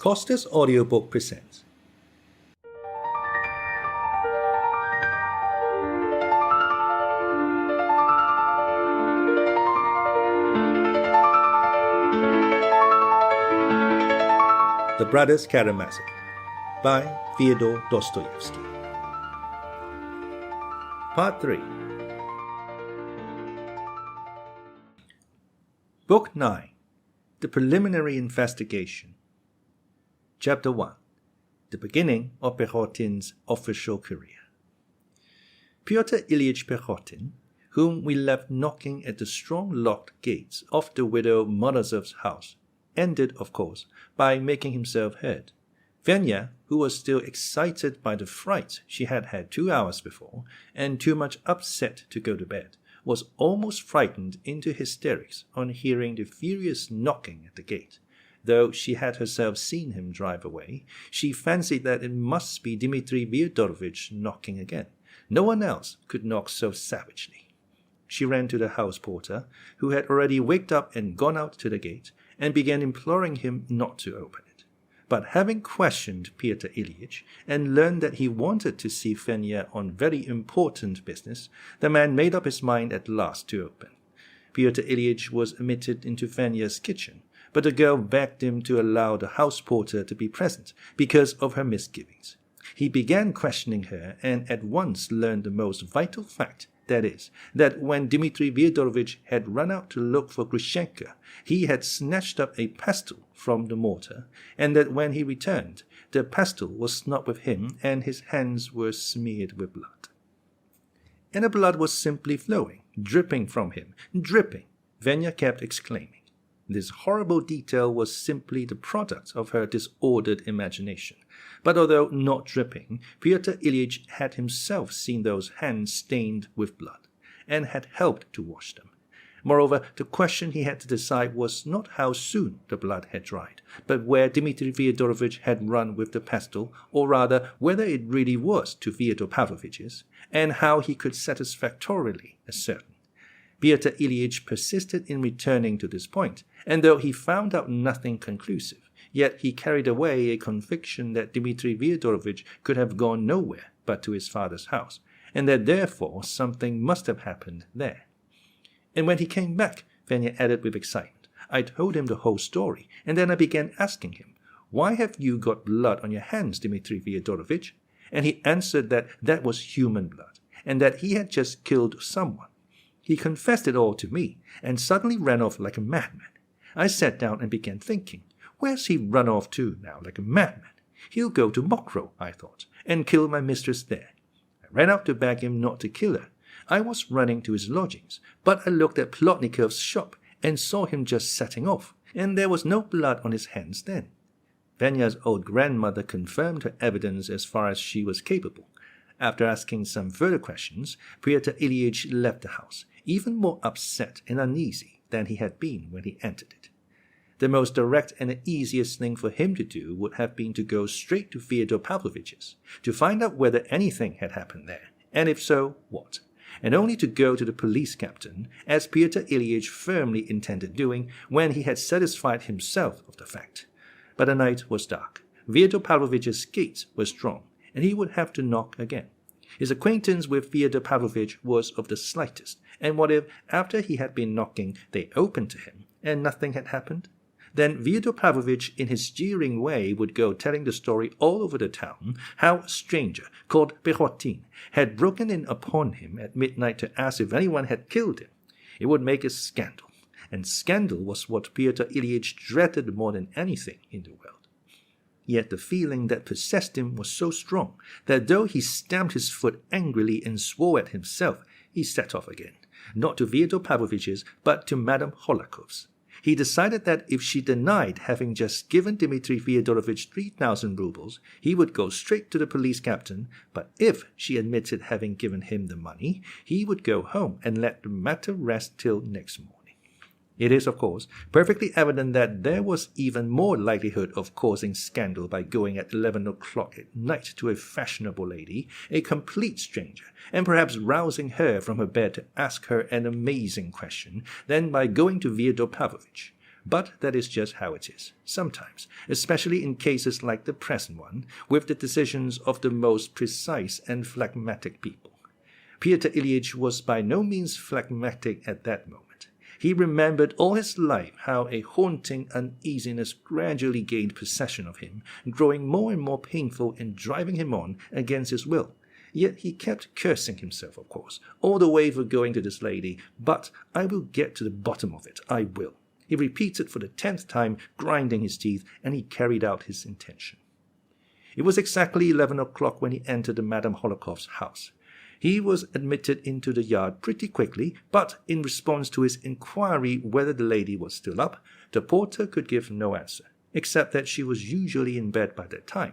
Costa's audiobook presents The Brothers Karamazov by Fyodor Dostoyevsky. Part 3. Book 9. The Preliminary Investigation. Chapter 1. The beginning of Perhotin's official career. Pyotr Ilyich Perhotin, whom we left knocking at the strong locked gates of the widow Morozov's house, ended, of course, by making himself heard. Venya, who was still excited by the fright she had had 2 hours before, and too much upset to go to bed, was almost frightened into hysterics on hearing the furious knocking at the gate. Though she had herself seen him drive away, she fancied that it must be Dmitri Fyodorovich knocking again. No one else could knock so savagely. She ran to the house porter, who had already waked up and gone out to the gate, and began imploring him not to open it. But having questioned Pyotr Ilyich and learned that he wanted to see Venya on very important business, the man made up his mind at last to open. Pyotr Ilyich was admitted into Venya's kitchen, but the girl begged him to allow the house porter to be present because of her misgivings. He began questioning her and at once learned the most vital fact, that is, that when Dmitri Fyodorovich had run out to look for Grushenka, he had snatched up a pestle from the mortar, and that when he returned, the pestle was not with him and his hands were smeared with blood. And the blood was simply flowing, dripping from him, dripping, Venya kept exclaiming. This horrible detail was simply the product of her disordered imagination. But although not dripping, Pyotr Ilyich had himself seen those hands stained with blood, and had helped to wash them. Moreover, the question he had to decide was not how soon the blood had dried, but where Dmitri Fyodorovich had run with the pestle, or rather whether it really was to Fyodor Pavlovich's, and how he could satisfactorily ascertain. Pyotr Ilyich persisted in returning to this point, and though he found out nothing conclusive, yet he carried away a conviction that Dmitri Fyodorovich could have gone nowhere but to his father's house, and that therefore something must have happened there. And when he came back, Venya added with excitement, I told him the whole story, and then I began asking him, Why have you got blood on your hands, Dmitri Fyodorovich? And he answered that that was human blood, and that he had just killed someone. He confessed it all to me, and suddenly ran off like a madman. I sat down and began thinking, where's he run off to now like a madman? He'll go to Mokrow, I thought, and kill my mistress there. I ran out to beg him not to kill her. I was running to his lodgings, but I looked at Plotnikov's shop and saw him just setting off, and there was no blood on his hands then. Venya's old grandmother confirmed her evidence as far as she was capable. After asking some further questions, Pyotr Ilyich left the house, even more upset and uneasy than he had been when he entered it. The most direct and the easiest thing for him to do would have been to go straight to Fyodor Pavlovich's, to find out whether anything had happened there, and if so, what, and only to go to the police captain, as Pyotr Ilyich firmly intended doing when he had satisfied himself of the fact. But the night was dark. Fyodor Pavlovich's gate was strong, and he would have to knock again. His acquaintance with Fyodor Pavlovich was of the slightest, and what if, after he had been knocking, they opened to him, and nothing had happened? Then Fyodor Pavlovich, in his jeering way, would go telling the story all over the town, how a stranger, called Perhotin, had broken in upon him at midnight to ask if anyone had killed him. It would make a scandal, and scandal was what Pyotr Ilyich dreaded more than anything in the world. Yet the feeling that possessed him was so strong that though he stamped his foot angrily and swore at himself, he set off again, not to Fyodor Pavlovich's, but to Madame Hohlakov's. He decided that if she denied having just given Dmitri Fyodorovich 3,000 roubles, he would go straight to the police captain, but if she admitted having given him the money, he would go home and let the matter rest till next morning. It is, of course, perfectly evident that there was even more likelihood of causing scandal by going at 11 o'clock at night to a fashionable lady, a complete stranger, and perhaps rousing her from her bed to ask her an amazing question, than by going to Fyodor Pavlovich. but that is just how it is, sometimes, especially in cases like the present one, with the decisions of the most precise and phlegmatic people. Pyotr Ilyich was by no means phlegmatic at that moment. He remembered all his life how a haunting uneasiness gradually gained possession of him, growing more and more painful and driving him on against his will. Yet he kept cursing himself, of course, all the way for going to this lady. But I will get to the bottom of it, I will. He repeated for the 10th time, grinding his teeth, and he carried out his intention. It was exactly 11 o'clock when he entered the Madame Hohlakov's house. He was admitted into the yard pretty quickly, but in response to his inquiry whether the lady was still up, the porter could give no answer, except that she was usually in bed by that time.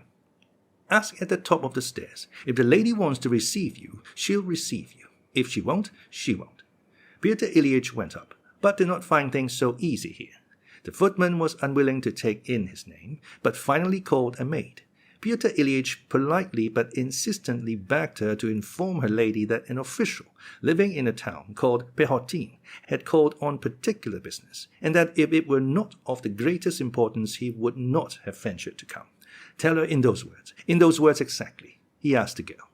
Ask at the top of the stairs. If the lady wants to receive you, she'll receive you. If she won't, she won't. Pyotr Ilyich went up, but did not find things so easy here. The footman was unwilling to take in his name, but finally called a maid. Pyotr Ilyich politely but insistently begged her to inform her lady that an official living in a town called Perhotin had called on particular business, and that if it were not of the greatest importance he would not have ventured to come. Tell her in those words exactly, he asked the girl.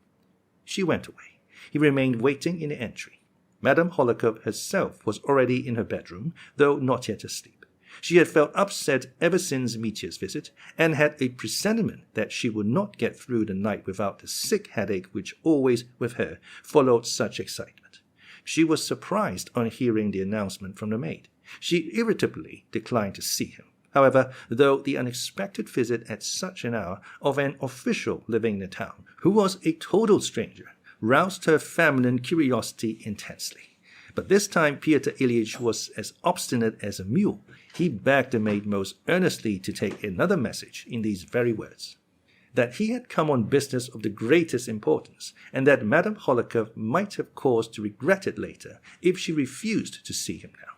She went away. He remained waiting in the entry. Madame Hohlakov herself was already in her bedroom, though not yet asleep. She had felt upset ever since Mitya's visit, and had a presentiment that she would not get through the night without the sick headache which always, with her, followed such excitement. She was surprised on hearing the announcement from the maid. She irritably declined to see him. However, though the unexpected visit at such an hour of an official living in the town, who was a total stranger, roused her feminine curiosity intensely. But this time Pyotr Ilyich was as obstinate as a mule. He begged the maid most earnestly to take another message in these very words, that he had come on business of the greatest importance, and that Madame Hohlakov might have cause to regret it later if she refused to see him now.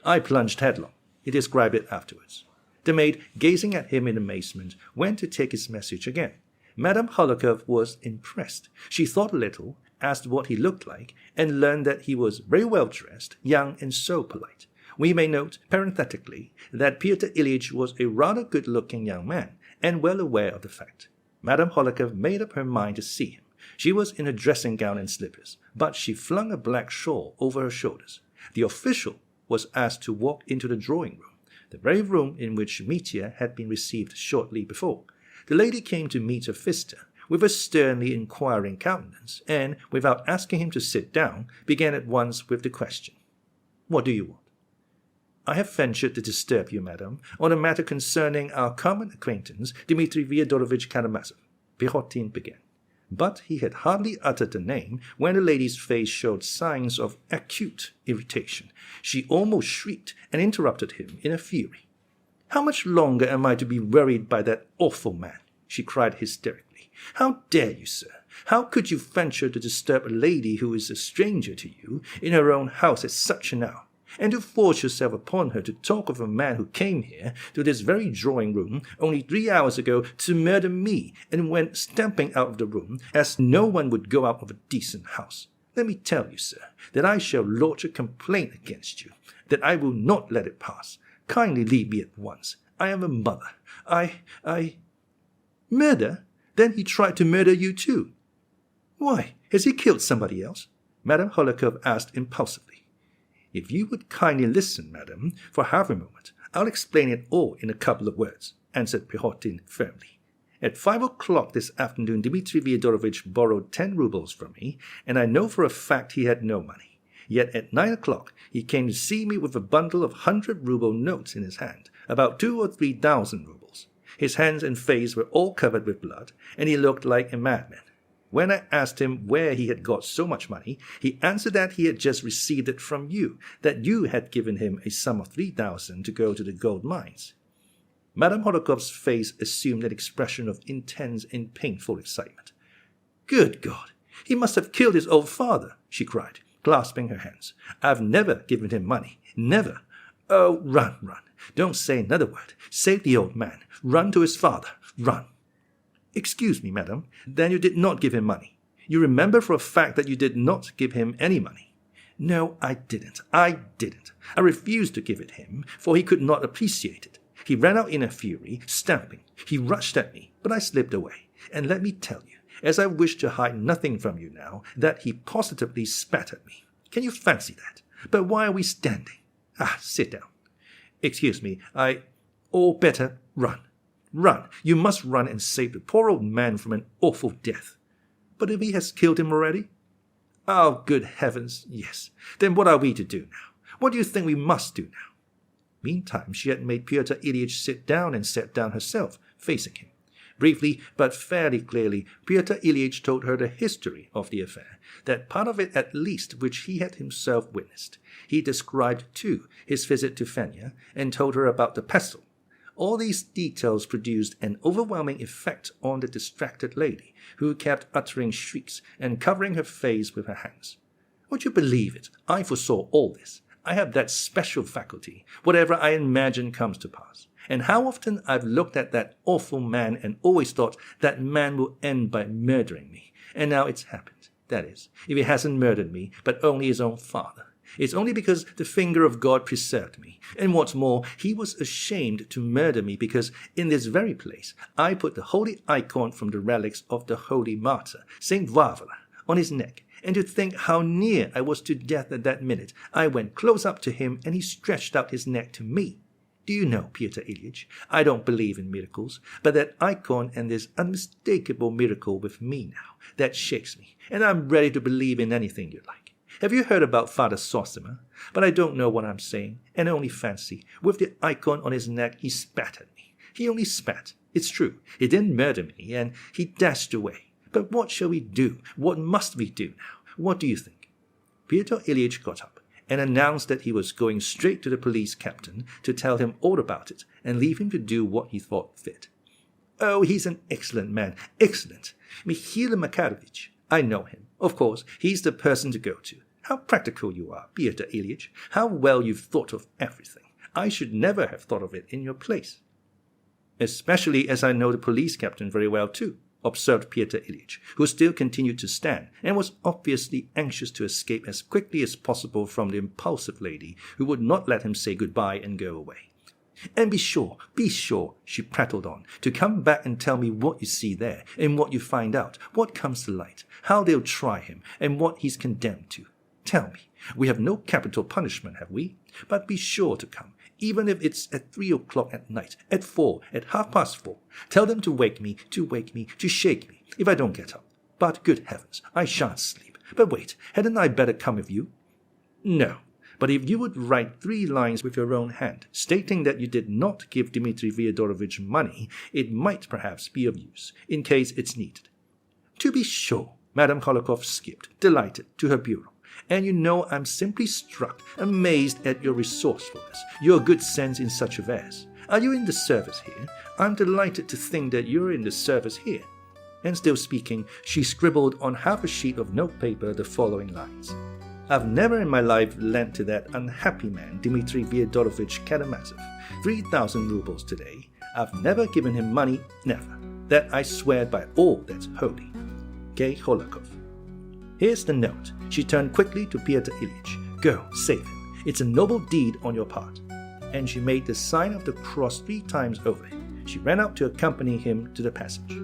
I plunged headlong. He described it afterwards. The maid, gazing at him in amazement, went to take his message again. Madame Hohlakov was impressed. She thought a little, asked what he looked like, and learned that he was very well dressed, young, and so polite. We may note, parenthetically, that Pyotr Ilyich was a rather good-looking young man, and well aware of the fact. Madame Hohlakov made up her mind to see him. She was in a dressing gown and slippers, but she flung a black shawl over her shoulders. The official was asked to walk into the drawing-room, the very room in which Mitya had been received shortly before. The lady came to meet her visitor with a sternly inquiring countenance, and, without asking him to sit down, began at once with the question, "What do you want?" "I have ventured to disturb you, madam, on a matter concerning our common acquaintance, Dmitri Fyodorovich Karamazov," Perhotin began. But he had hardly uttered the name when the lady's face showed signs of acute irritation. She almost shrieked and interrupted him in a fury. "How much longer am I to be worried by that awful man?" she cried hysterically. "How dare you, sir? How could you venture to disturb a lady who is a stranger to you in her own house at such an hour? And to force yourself upon her to talk of a man who came here to this very drawing-room only 3 hours ago to murder me, and went stamping out of the room as no one would go out of a decent house. Let me tell you, sir, that I shall lodge a complaint against you, that I will not let it pass. Kindly leave me at once. I am a mother. I... Murder? Then he tried to murder you too. Why, has he killed somebody else?" Madame Hohlakov asked impulsively. "If you would kindly listen, madam, for half a moment, I'll explain it all in a couple of words," answered Perhotin firmly. "At 5 o'clock this afternoon, Dmitri Fyodorovich borrowed 10 roubles from me, and I know for a fact he had no money. Yet at 9 o'clock he came to see me with a bundle of 100-ruble notes in his hand, about 2,000 or 3,000 roubles. His hands and face were all covered with blood, and he looked like a madman. When I asked him where he had got so much money, he answered that he had just received it from you, that you had given him a sum of 3,000 to go to the gold mines." Madame Hohlakov's face assumed an expression of intense and painful excitement. "Good God! He must have killed his old father," she cried, clasping her hands. "I've never given him money. Never. Oh, run. Don't say another word. Save the old man. Run to his father. Run." "Excuse me, madam, then you did not give him money. You remember for a fact that you did not give him any money." No, I didn't. I refused to give it him, for he could not appreciate it. He ran out in a fury, stamping. He rushed at me, but I slipped away. And let me tell you, as I wish to hide nothing from you now, that he positively spat at me. Can you fancy that? But why are we standing? Sit down. Excuse me, or better, run. Run. You must run and save the poor old man from an awful death. But if he has killed him already? Oh, good heavens, yes. Then what are we to do now? What do you think we must do now? Meantime, she had made Pyotr Ilyitch sit down and sat down herself, facing him. Briefly, but fairly clearly, Pyotr Ilyitch told her the history of the affair, that part of it at least which he had himself witnessed. He described, too, his visit to Fenya, and told her about the pestle. All these details produced an overwhelming effect on the distracted lady, who kept uttering shrieks and covering her face with her hands. Would you believe it? I foresaw all this. I have that special faculty. Whatever I imagine comes to pass. And how often I've looked at that awful man and always thought that man will end by murdering me. And now it's happened. That is, if he hasn't murdered me, but only his own father. It's only because the finger of God preserved me. And what's more, he was ashamed to murder me because in this very place I put the holy icon from the relics of the holy martyr, Saint Varvara, on his neck. And to think how near I was to death at that minute, I went close up to him and he stretched out his neck to me. Do you know, Pyotr Ilyitch, I don't believe in miracles, but that icon and this unmistakable miracle with me now, that shakes me, and I'm ready to believe in anything you like. Have you heard about Father Sosima? But I don't know what I'm saying, and only fancy, with the icon on his neck, he spat at me. He only spat. It's true. He didn't murder me, and he dashed away. But what shall we do? What must we do now? What do you think? Pyotr Ilyitch got up and announced that he was going straight to the police captain to tell him all about it and leave him to do what he thought fit. Oh, he's an excellent man. Excellent. Mikhail Makarovich. I know him. Of course, he's the person to go to. How practical you are, Pyotr Ilyitch. How well you've thought of everything. I should never have thought of it in your place. Especially as I know the police captain very well too, observed Pyotr Ilyitch, who still continued to stand and was obviously anxious to escape as quickly as possible from the impulsive lady who would not let him say goodbye and go away. And be sure, she prattled on, to come back and tell me what you see there, and what you find out, what comes to light, how they'll try him, and what he's condemned to. Tell me, we have no capital punishment, have we? But be sure to come, even if it's at 3 o'clock at night, at 4, at 4:30. Tell them to wake me, to shake me, if I don't get up. But good heavens, I shan't sleep. But wait, hadn't I better come with you? No. But if you would write 3 lines with your own hand, stating that you did not give Dmitri Fyodorovich money, it might perhaps be of use, in case it's needed. To be sure, Madame Hohlakov skipped, delighted, to her bureau. And you know I'm simply struck, amazed at your resourcefulness, your good sense in such affairs. Are you in the service here? I'm delighted to think that you're in the service here. And still speaking, she scribbled on half a sheet of notepaper the following lines. I've never in my life lent to that unhappy man, Dmitri Fyodorovich Karamazov, 3,000 roubles today. I've never given him money, never. That I swear by all that's holy. K. Hohlakov. Here's the note. She turned quickly to Pyotr Ilyitch. Go, save him. It's a noble deed on your part. And she made the sign of the cross 3 times over him. She ran out to accompany him to the passage.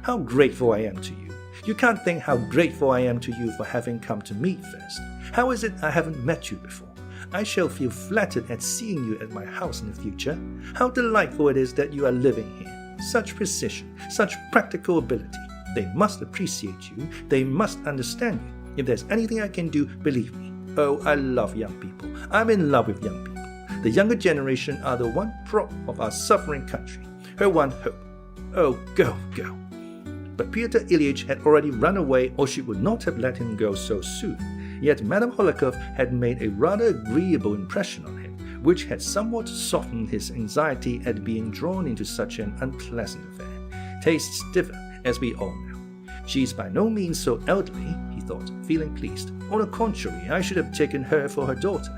How grateful I am to you. You can't think how grateful I am to you for having come to me first. How is it I haven't met you before? I shall feel flattered at seeing you at my house in the future. How delightful it is that you are living here. Such precision, such practical ability. They must appreciate you. They must understand you. If there's anything I can do, believe me. Oh, I love young people. I'm in love with young people. The younger generation are the one prop of our suffering country, her one hope. Oh, go, go. But Pyotr Ilyitch had already run away, or she would not have let him go so soon. Yet Madame Hohlakov had made a rather agreeable impression on him, which had somewhat softened his anxiety at being drawn into such an unpleasant affair. Tastes differ, as we all know. She is by no means so elderly, he thought, feeling pleased. On the contrary, I should have taken her for her daughter.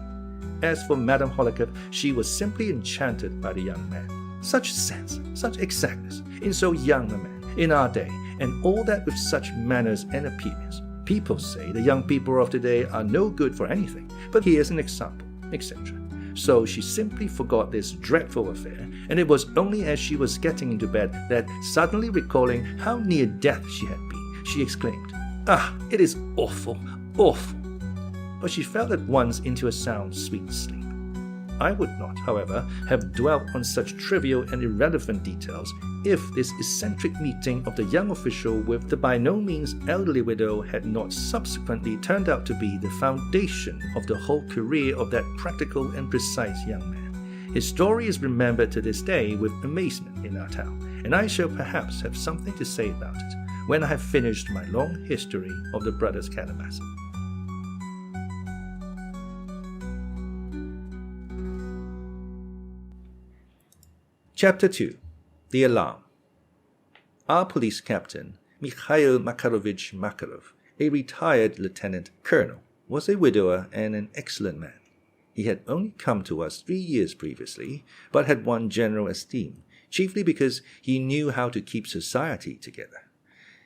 As for Madame Hohlakov, she was simply enchanted by the young man. Such sense, such exactness, in so young a man, in our day, and all that with such manners and appearance. People say the young people of today are no good for anything, but here's an example, etc. So she simply forgot this dreadful affair, and it was only as she was getting into bed that, suddenly recalling how near death she had been, she exclaimed, "Ah, it is awful, awful." But she fell at once into a sound, sweet sleep. I would not, however, have dwelt on such trivial and irrelevant details if this eccentric meeting of the young official with the by no means elderly widow had not subsequently turned out to be the foundation of the whole career of that practical and precise young man. His story is remembered to this day with amazement in our town, and I shall perhaps have something to say about it when I have finished my long history of the Brothers Karamazov. Chapter 2. The Alarm. Our police captain, Mikhail Makarovich Makarov, a retired lieutenant colonel, was a widower and an excellent man. He had only come to us 3 years previously, but had won general esteem, chiefly because he knew how to keep society together.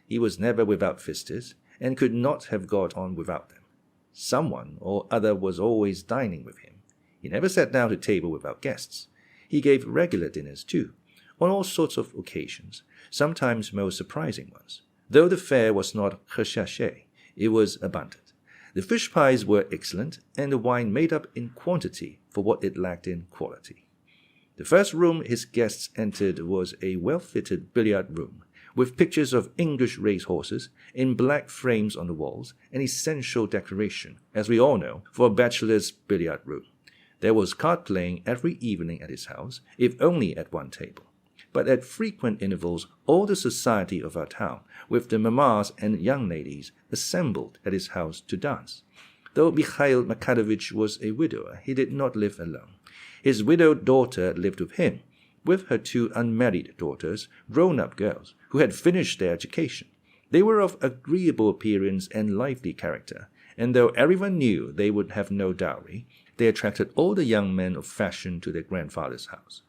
He was never without visitors, and could not have got on without them. Someone or other was always dining with him. He never sat down to table without guests. He gave regular dinners too, on all sorts of occasions, sometimes most surprising ones. Though the fare was not recherché, it was abundant. The fish pies were excellent, and the wine made up in quantity for what it lacked in quality. The first room his guests entered was a well-fitted billiard room, with pictures of English racehorses in black frames on the walls, an essential decoration, as we all know, for a bachelor's billiard room. There was card-playing every evening at his house, if only at one table. But at frequent intervals all the society of our town, with the mammas and young ladies, assembled at his house to dance. Though Mikhail Makarovich was a widower, he did not live alone. His widowed daughter lived with him, with her 2 unmarried daughters, grown-up girls, who had finished their education. They were of agreeable appearance and lively character, and though everyone knew they would have no dowry, they attracted all the young men of fashion to their grandfather's house.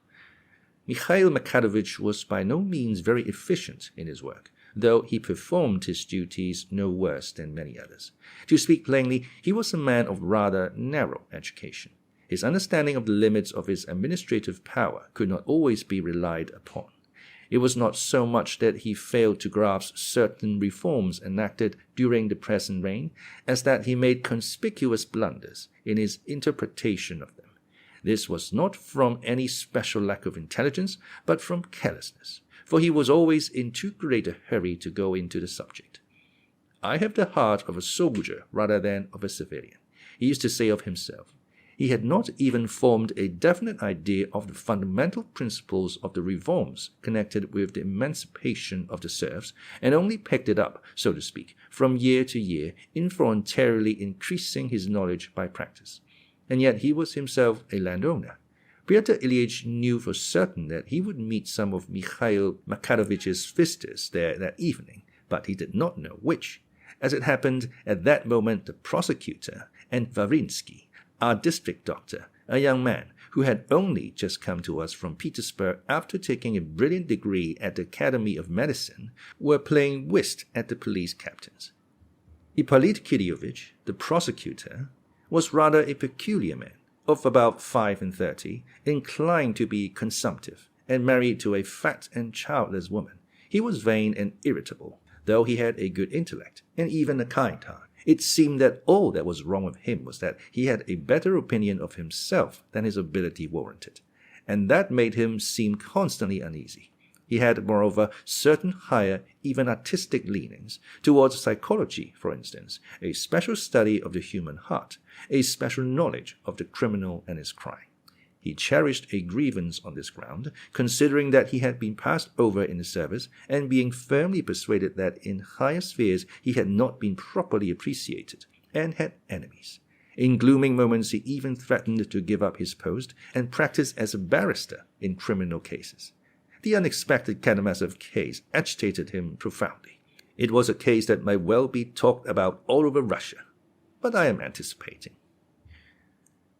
Mikhail Makarovich was by no means very efficient in his work, though he performed his duties no worse than many others. To speak plainly, he was a man of rather narrow education. His understanding of the limits of his administrative power could not always be relied upon. It was not so much that he failed to grasp certain reforms enacted during the present reign, as that he made conspicuous blunders in his interpretation of them. This was not from any special lack of intelligence, but from carelessness, for he was always in too great a hurry to go into the subject. "I have the heart of a soldier rather than of a civilian," he used to say of himself. He had not even formed a definite idea of the fundamental principles of the reforms connected with the emancipation of the serfs, and only picked it up, so to speak, from year to year, involuntarily increasing his knowledge by practice. And yet he was himself a landowner. Pyotr Ilyitch knew for certain that he would meet some of Mikhail Makarovich's visitors there that evening, but he did not know which. As it happened, at that moment the prosecutor and Varinsky, our district doctor, a young man who had only just come to us from Petersburg after taking a brilliant degree at the Academy of Medicine, were playing whist at the police captain's. Ippolit Kiryovich, the prosecutor, was rather a peculiar man, of about 35, inclined to be consumptive, and married to a fat and childless woman. He was vain and irritable, though he had a good intellect, and even a kind heart. It seemed that all that was wrong with him was that he had a better opinion of himself than his ability warranted, and that made him seem constantly uneasy. He had, moreover, certain higher, even artistic leanings towards psychology, for instance, a special study of the human heart, a special knowledge of the criminal and his crime. He cherished a grievance on this ground, considering that he had been passed over in the service, and being firmly persuaded that in higher spheres he had not been properly appreciated, and had enemies. In glooming moments he even threatened to give up his post and practice as a barrister in criminal cases. The unexpected Karamazov case agitated him profoundly. It was a case that might well be talked about all over Russia, but I am anticipating.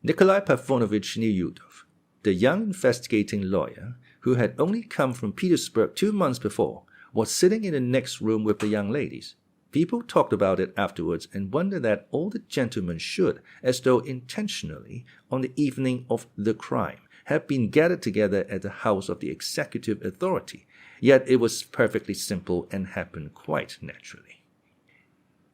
Nikolai Parfenovich Niyudov, the young investigating lawyer, who had only come from Petersburg 2 months before, was sitting in the next room with the young ladies. People talked about it afterwards and wondered that all the gentlemen should, as though intentionally, on the evening of the crime, have been gathered together at the house of the executive authority, yet it was perfectly simple and happened quite naturally.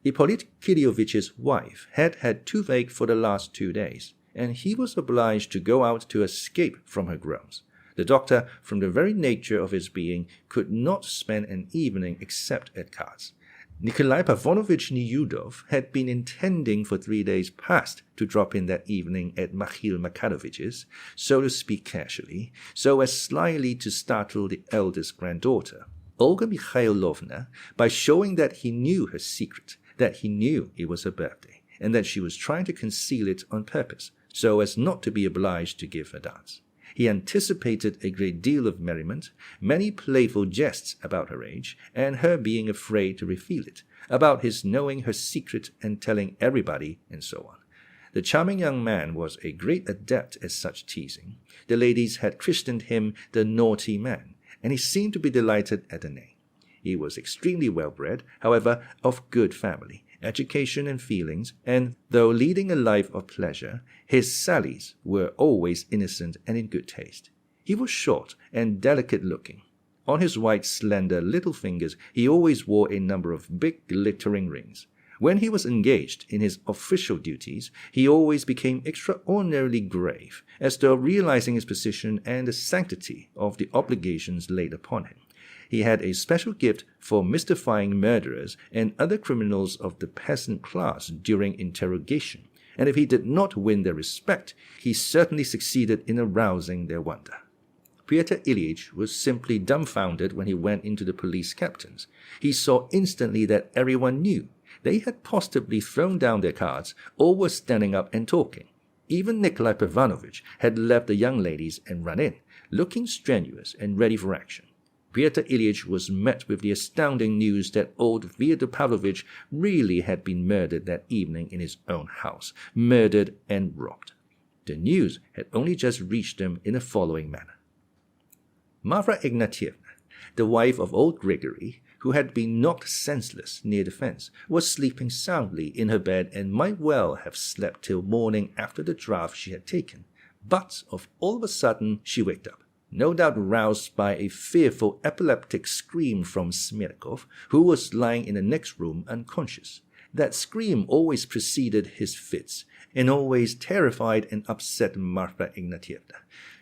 Ippolit Kiryovich's wife had toothache for the last 2 days, and he was obliged to go out to escape from her groans. The doctor, from the very nature of his being, could not spend an evening except at cards. Nikolai Pavlovich Niyudov had been intending for 3 days past to drop in that evening at Mikhail Makarovich's, so to speak casually, so as slyly to startle the eldest granddaughter, Olga Mikhailovna, by showing that he knew her secret, that he knew it was her birthday, and that she was trying to conceal it on purpose, so as not to be obliged to give her dance. He anticipated a great deal of merriment, many playful jests about her age, and her being afraid to reveal it, about his knowing her secret and telling everybody, and so on. The charming young man was a great adept at such teasing. The ladies had christened him the naughty man, and he seemed to be delighted at the name. He was extremely well-bred, however, of good family, education and feelings, and though leading a life of pleasure, his sallies were always innocent and in good taste. He was short and delicate-looking. On his white, slender little fingers he always wore a number of big, glittering rings. When he was engaged in his official duties, he always became extraordinarily grave, as though realizing his position and the sanctity of the obligations laid upon him. He had a special gift for mystifying murderers and other criminals of the peasant class during interrogation, and if he did not win their respect, he certainly succeeded in arousing their wonder. Pyotr Ilyich was simply dumbfounded when he went into the police captain's. He saw instantly that everyone knew. They had positively thrown down their cards, or were standing up and talking. Even Nikolai Ivanovich had left the young ladies and run in, looking strenuous and ready for action. Pyotr Ilyich was met with the astounding news that old Fyodor Pavlovich really had been murdered that evening in his own house, murdered and robbed. The news had only just reached them in the following manner. Marfa Ignatievna, the wife of old Grigory, who had been knocked senseless near the fence, was sleeping soundly in her bed and might well have slept till morning after the draught she had taken. But all of a sudden she waked up, no doubt roused by a fearful epileptic scream from Smirkov, who was lying in the next room unconscious. That scream always preceded his fits, and always terrified and upset Marfa Ignatievna.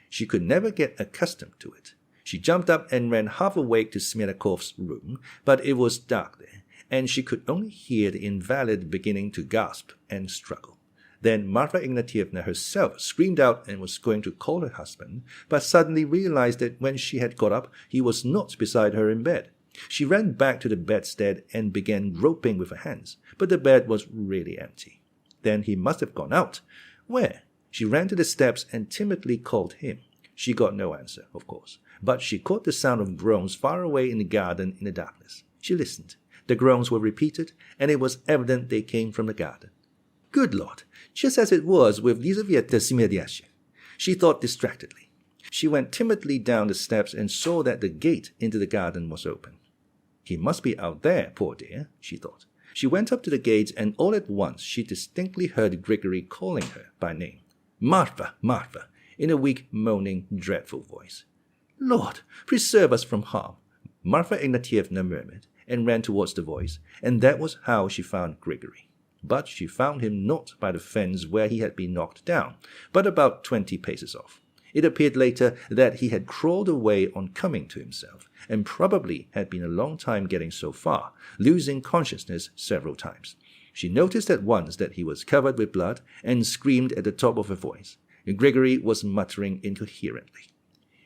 She could never get accustomed to it. She jumped up and ran half awake to Smirkov's room, but it was dark there, and she could only hear the invalid beginning to gasp and struggle. Then Marfa Ignatievna herself screamed out and was going to call her husband, but suddenly realized that when she had got up, he was not beside her in bed. She ran back to the bedstead and began groping with her hands, but the bed was really empty. Then he must have gone out. Where? She ran to the steps and timidly called him. She got no answer, of course, but she caught the sound of groans far away in the garden in the darkness. She listened. The groans were repeated, and it was evident they came from the garden. Good Lord, just as it was with Lizaveta Smirdyasha, she thought distractedly. She went timidly down the steps and saw that the gate into the garden was open. He must be out there, poor dear, she thought. She went up to the gate, and all at once she distinctly heard Grigory calling her by name. Marfa, Marfa, in a weak, moaning, dreadful voice. Lord, preserve us from harm, Marfa Ignatievna murmured, and ran towards the voice, and that was how she found Grigory. But she found him not by the fence where he had been knocked down, but about 20 paces off. It appeared later that he had crawled away on coming to himself, and probably had been a long time getting so far, losing consciousness several times. She noticed at once that he was covered with blood, and screamed at the top of her voice. Grigory was muttering incoherently.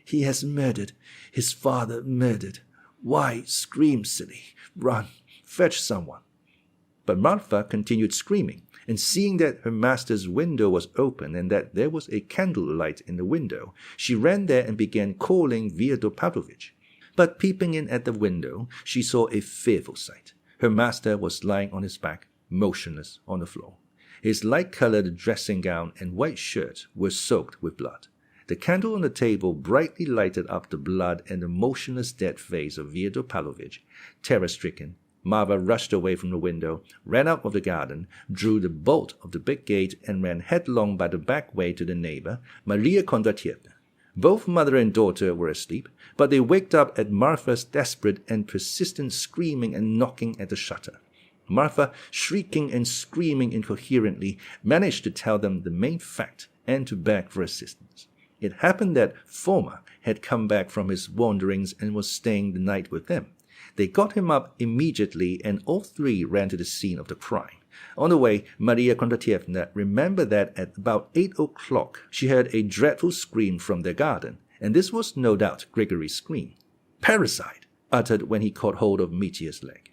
He has murdered, his father murdered. Why scream, silly? Run, fetch someone. But Marfa continued screaming, and seeing that her master's window was open and that there was a candlelight in the window, she ran there and began calling Fyodor Pavlovich. But peeping in at the window, she saw a fearful sight. Her master was lying on his back, motionless on the floor. His light-colored dressing gown and white shirt were soaked with blood. The candle on the table brightly lighted up the blood and the motionless dead face of Fyodor Pavlovich, terror-stricken, Marfa rushed away from the window, ran out of the garden, drew the bolt of the big gate, and ran headlong by the back way to the neighbor, Maria Kondratyevna. Both mother and daughter were asleep, but they waked up at Marfa's desperate and persistent screaming and knocking at the shutter. Marfa, shrieking and screaming incoherently, managed to tell them the main fact and to beg for assistance. It happened that Foma had come back from his wanderings and was staying the night with them. They got him up immediately, and all three ran to the scene of the crime. On the way, Maria Kondratyevna remembered that at about 8 o'clock she heard a dreadful scream from their garden, and this was no doubt Grigory's scream. "Parricide!" uttered when he caught hold of Mitya's leg.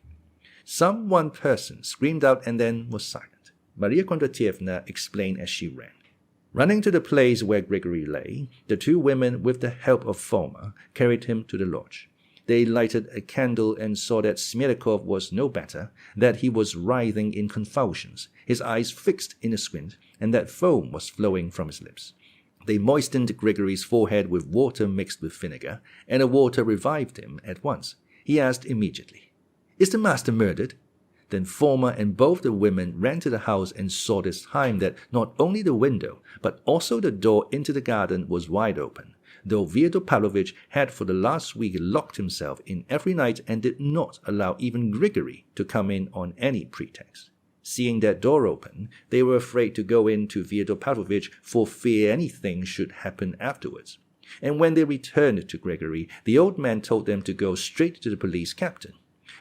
Some one person screamed out and then was silent. Maria Kondratyevna explained as she ran. Running to the place where Grigory lay, the two women, with the help of Foma, carried him to the lodge. They lighted a candle and saw that Smerdyakov was no better, that he was writhing in convulsions, his eyes fixed in a squint, and that foam was flowing from his lips. They moistened Grigory's forehead with water mixed with vinegar, and the water revived him at once. He asked immediately, "Is the master murdered?" Then Foma and both the women ran to the house and saw this time that not only the window, but also the door into the garden was wide open, though Fyodor Pavlovich had for the last week locked himself in every night and did not allow even Grigory to come in on any pretext. Seeing that door open, they were afraid to go in to Fyodor Pavlovich for fear anything should happen afterwards. And when they returned to Grigory, the old man told them to go straight to the police captain.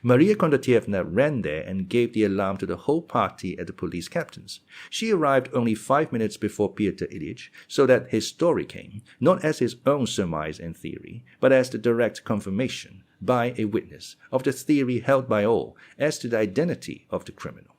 Maria Kondratyevna ran there and gave the alarm to the whole party at the police captain's. She arrived only 5 minutes before Pyotr Ilyitch, so that his story came, not as his own surmise and theory, but as the direct confirmation, by a witness, of the theory held by all as to the identity of the criminal.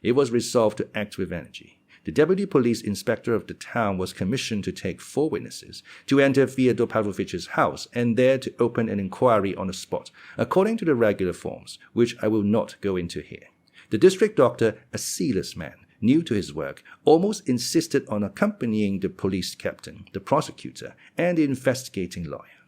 It was resolved to act with energy. The deputy police inspector of the town was commissioned to take 4 witnesses, to enter Fyodor Pavlovich's house, and there to open an inquiry on the spot, according to the regular forms, which I will not go into here. The district doctor, a zealous man, new to his work, almost insisted on accompanying the police captain, the prosecutor, and the investigating lawyer.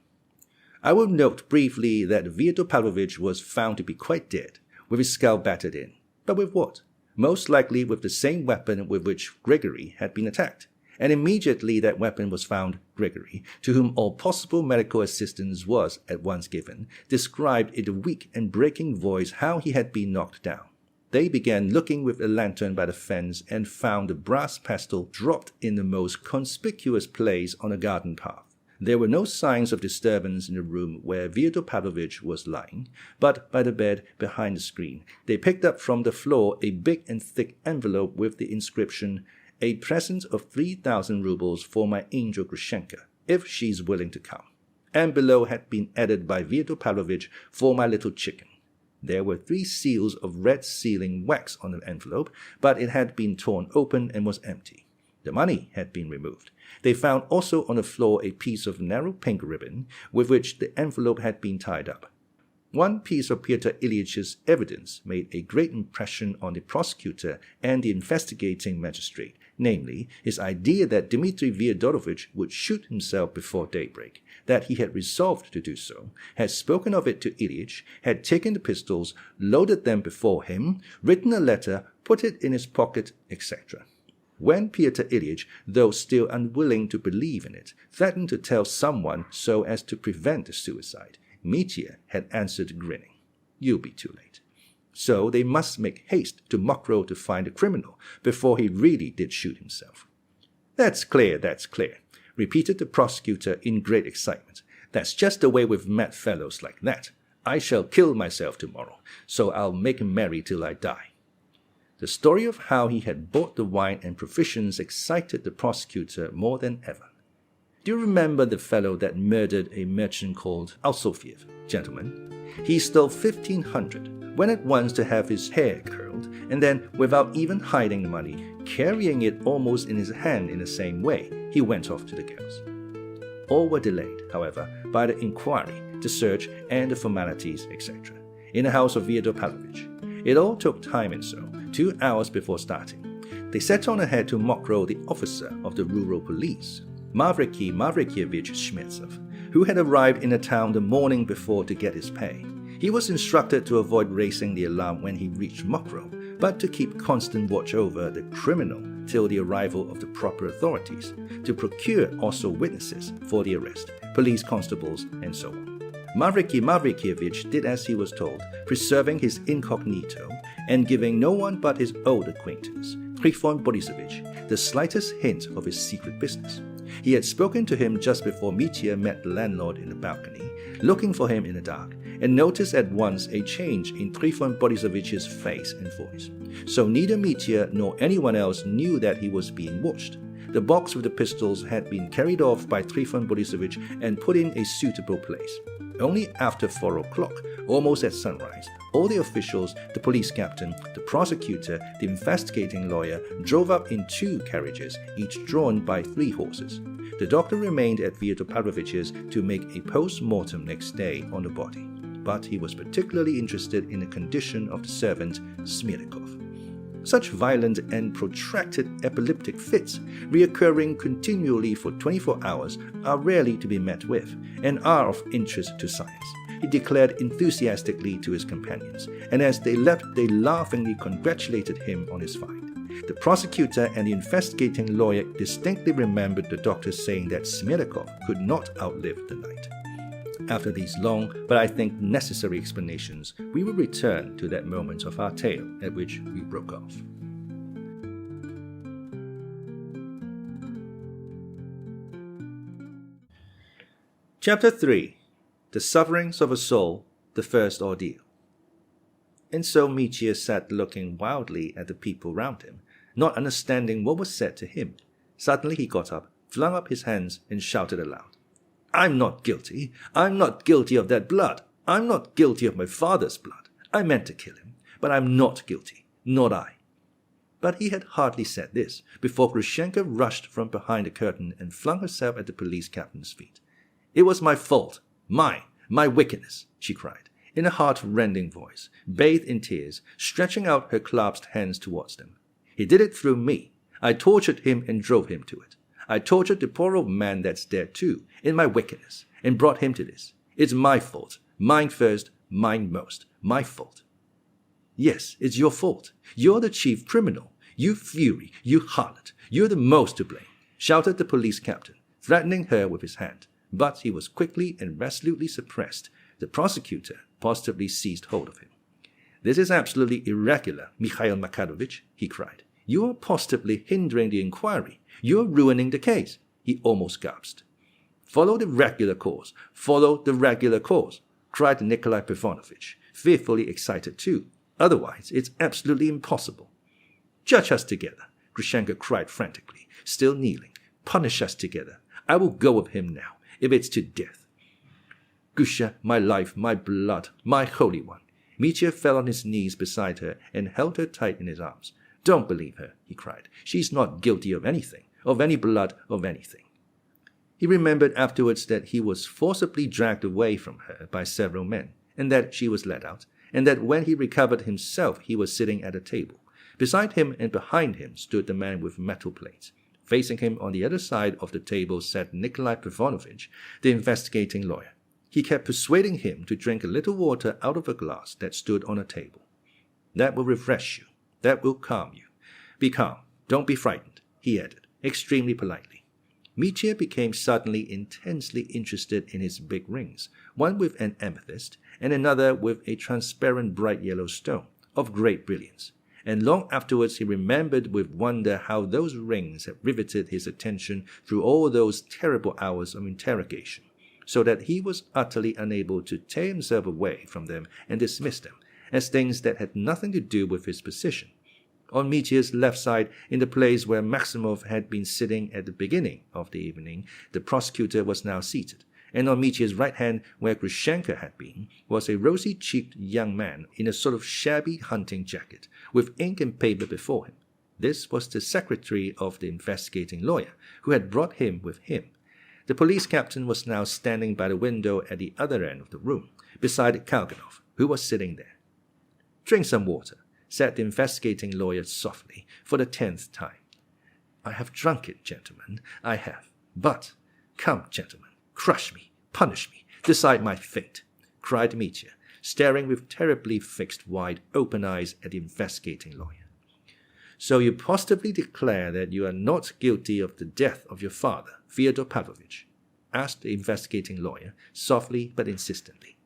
I will note briefly that Fyodor Pavlovich was found to be quite dead, with his skull battered in. But with what? Most likely with the same weapon with which Grigory had been attacked. And immediately that weapon was found, Grigory, to whom all possible medical assistance was at once given, described in a weak and breaking voice how he had been knocked down. They began looking with a lantern by the fence and found the brass pestle dropped in the most conspicuous place on a garden path. There were no signs of disturbance in the room where Fyodor Pavlovich was lying, but by the bed behind the screen, they picked up from the floor a big and thick envelope with the inscription, "A present of 3,000 roubles for my angel Grushenka, if she's willing to come." And below had been added by Fyodor Pavlovich, "For my little chicken." There were 3 seals of red sealing wax on the envelope, but it had been torn open and was empty. The money had been removed. They found also on the floor a piece of narrow pink ribbon with which the envelope had been tied up. One piece of Pyotr Ilyitch's evidence made a great impression on the prosecutor and the investigating magistrate, namely, his idea that Dmitri Fyodorovich would shoot himself before daybreak, that he had resolved to do so, had spoken of it to Ilyitch, had taken the pistols, loaded them before him, written a letter, put it in his pocket, etc. When Pyotr Ilyitch, though still unwilling to believe in it, threatened to tell someone so as to prevent the suicide, Mitya had answered grinning, "You'll be too late." So they must make haste to Mokrow to find the criminal before he really did shoot himself. That's clear," repeated the prosecutor in great excitement. "That's just the way with mad fellows like that. I shall kill myself tomorrow, so I'll make merry till I die." The story of how he had bought the wine and provisions excited the prosecutor more than ever. "Do you remember the fellow that murdered a merchant called Alsofiev, gentlemen? He stole 1,500, went at once to have his hair curled, and then, without even hiding the money, carrying it almost in his hand in the same way, he went off to the girls." All were delayed, however, by the inquiry, the search, and the formalities, etc., in the house of Fyodor Pavlovich. It all took time and so, 2 hours before starting. They set on ahead to Mokrow the officer of the rural police, Mavriky Mavrikyevich Shmetsov, who had arrived in the town the morning before to get his pay. He was instructed to avoid raising the alarm when he reached Mokrow, but to keep constant watch over the criminal till the arrival of the proper authorities, to procure also witnesses for the arrest, police constables, and so on. Mavrikyevich did as he was told, preserving his incognito and giving no one but his old acquaintance, Trifon Borisovich, the slightest hint of his secret business. He had spoken to him just before Mitya met the landlord in the balcony, looking for him in the dark, and noticed at once a change in Trifon Borisovich's face and voice. So neither Mitya nor anyone else knew that he was being watched. The box with the pistols had been carried off by Trifon Borisovich and put in a suitable place. Only after 4 o'clock, almost at sunrise, all the officials, the police captain, the prosecutor, the investigating lawyer, drove up in 2 carriages, each drawn by 3 horses. The doctor remained at Fyodor Pavlovich's to make a post-mortem next day on the body, but he was particularly interested in the condition of the servant, Smirnikov. Such violent and protracted epileptic fits, reoccurring continually for 24 hours, are rarely to be met with, and are of interest to science, he declared enthusiastically to his companions, and as they left they laughingly congratulated him on his find. The prosecutor and the investigating lawyer distinctly remembered the doctor saying that Smirnikov could not outlive the night. After these long, but I think necessary explanations, we will return to that moment of our tale at which we broke off. Chapter 3. The Sufferings of a Soul, the First Ordeal. And so Mitya sat looking wildly at the people round him, not understanding what was said to him. Suddenly he got up, flung up his hands, and shouted aloud, "I'm not guilty. I'm not guilty of that blood. I'm not guilty of my father's blood. I meant to kill him, but I'm not guilty. Not I." But he had hardly said this before Grushenka rushed from behind the curtain and flung herself at the police captain's feet. "It was my fault. My wickedness," she cried, in a heart-rending voice, bathed in tears, stretching out her clasped hands towards them. "He did it through me. I tortured him and drove him to it. I tortured the poor old man that's there too, in my wickedness, and brought him to this. It's my fault. Mine first, mine most. My fault." "Yes, it's your fault. You're the chief criminal. You fury, you harlot. You're the most to blame," shouted the police captain, threatening her with his hand. But he was quickly and resolutely suppressed. The prosecutor positively seized hold of him. "This is absolutely irregular, Mikhail Makarovich," he cried. "You are positively hindering the inquiry. You're ruining the case," he almost gasped. "Follow the regular course. Follow the regular course," cried Nikolai Perhotin, fearfully excited too. "Otherwise, it's absolutely impossible." "Judge us together," Grushenka cried frantically, still kneeling. "Punish us together. I will go with him now, if it's to death." "Gusha, my life, my blood, my holy one." Mitya fell on his knees beside her and held her tight in his arms. "Don't believe her," he cried. "She's not guilty of anything, of any blood, of anything." He remembered afterwards that he was forcibly dragged away from her by several men, and that she was let out, and that when he recovered himself he was sitting at a table. Beside him and behind him stood the man with metal plates. Facing him on the other side of the table sat Nikolai Perhotin, the investigating lawyer. He kept persuading him to drink a little water out of a glass that stood on a table. "That will refresh you. That will calm you. Be calm. Don't be frightened," he added, extremely politely. Mitya became suddenly intensely interested in his big rings, one with an amethyst and another with a transparent bright yellow stone, of great brilliance. And long afterwards he remembered with wonder how those rings had riveted his attention through all those terrible hours of interrogation, so that he was utterly unable to tear himself away from them and dismiss them as things that had nothing to do with his position. On Mitya's left side, in the place where Maximov had been sitting at the beginning of the evening, the prosecutor was now seated, and on Mitya's right hand, where Grushenka had been, was a rosy-cheeked young man in a sort of shabby hunting jacket, with ink and paper before him. This was the secretary of the investigating lawyer, who had brought him with him. The police captain was now standing by the window at the other end of the room, beside Kalganov, who was sitting there. "Drink some water," said the investigating lawyer softly, for the 10th time. "I have drunk it, gentlemen, I have. But, come, gentlemen, crush me, punish me, decide my fate," cried Mitya, staring with terribly fixed, wide-open eyes at the investigating lawyer. "So you positively declare that you are not guilty of the death of your father, Fyodor Pavlovich?" asked the investigating lawyer, softly but insistently.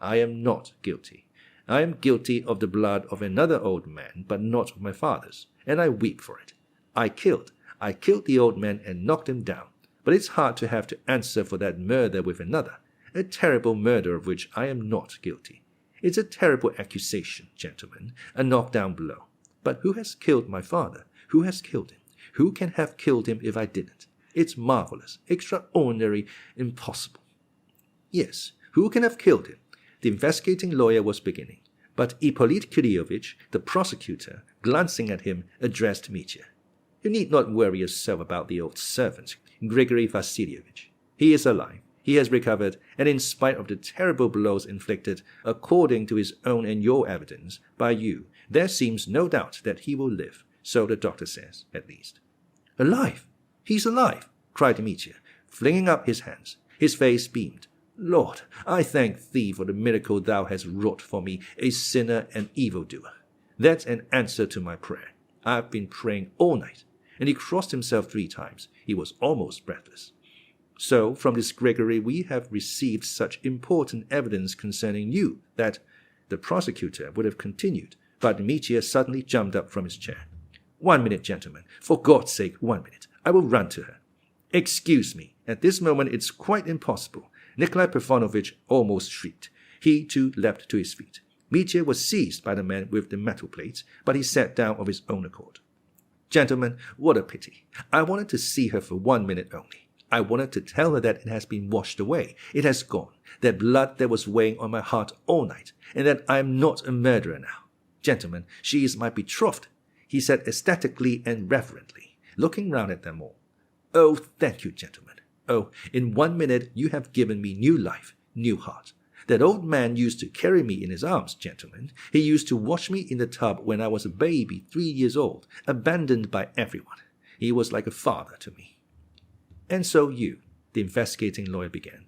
"I am not guilty. I am guilty of the blood of another old man, but not of my father's, and I weep for it. I killed the old man and knocked him down, but it's hard to have to answer for that murder with another, a terrible murder of which I am not guilty. It's a terrible accusation, gentlemen, a knockdown blow. But who has killed my father? Who has killed him? Who can have killed him if I didn't? It's marvelous, extraordinary, impossible." "Yes, who can have killed him?" the investigating lawyer was beginning, but Ippolit Kirillovich, the prosecutor, glancing at him, addressed Mitya. "You need not worry yourself about the old servant, Grigory Vassilievich. He is alive. He has recovered, and in spite of the terrible blows inflicted, according to his own and your evidence, by you, there seems no doubt that he will live, so the doctor says, at least." "Alive! He's alive!" cried Mitya, flinging up his hands. His face beamed. "Lord, I thank thee for the miracle thou hast wrought for me, a sinner and evildoer. That's an answer to my prayer. I have been praying all night." And he crossed himself 3 times. He was almost breathless. "So, from this Grigory, we have received such important evidence concerning you that—" the prosecutor would have continued, but Mitya suddenly jumped up from his chair. "1 minute, gentlemen. For God's sake, 1 minute. I will run to her." "Excuse me. At this moment it's quite impossible," Nikolai Perhotin almost shrieked. He, too, leapt to his feet. Mitya was seized by the man with the metal plates, but he sat down of his own accord. "Gentlemen, what a pity. I wanted to see her for 1 minute only. I wanted to tell her that it has been washed away. It has gone. That blood that was weighing on my heart all night, and that I am not a murderer now. Gentlemen, she is my betrothed," he said ecstatically and reverently, looking round at them all. "Oh, thank you, gentlemen. Oh, in 1 minute you have given me new life, new heart. That old man used to carry me in his arms, gentlemen. He used to wash me in the tub when I was a baby 3 years old, abandoned by everyone. He was like a father to me." "And so you," the investigating lawyer began.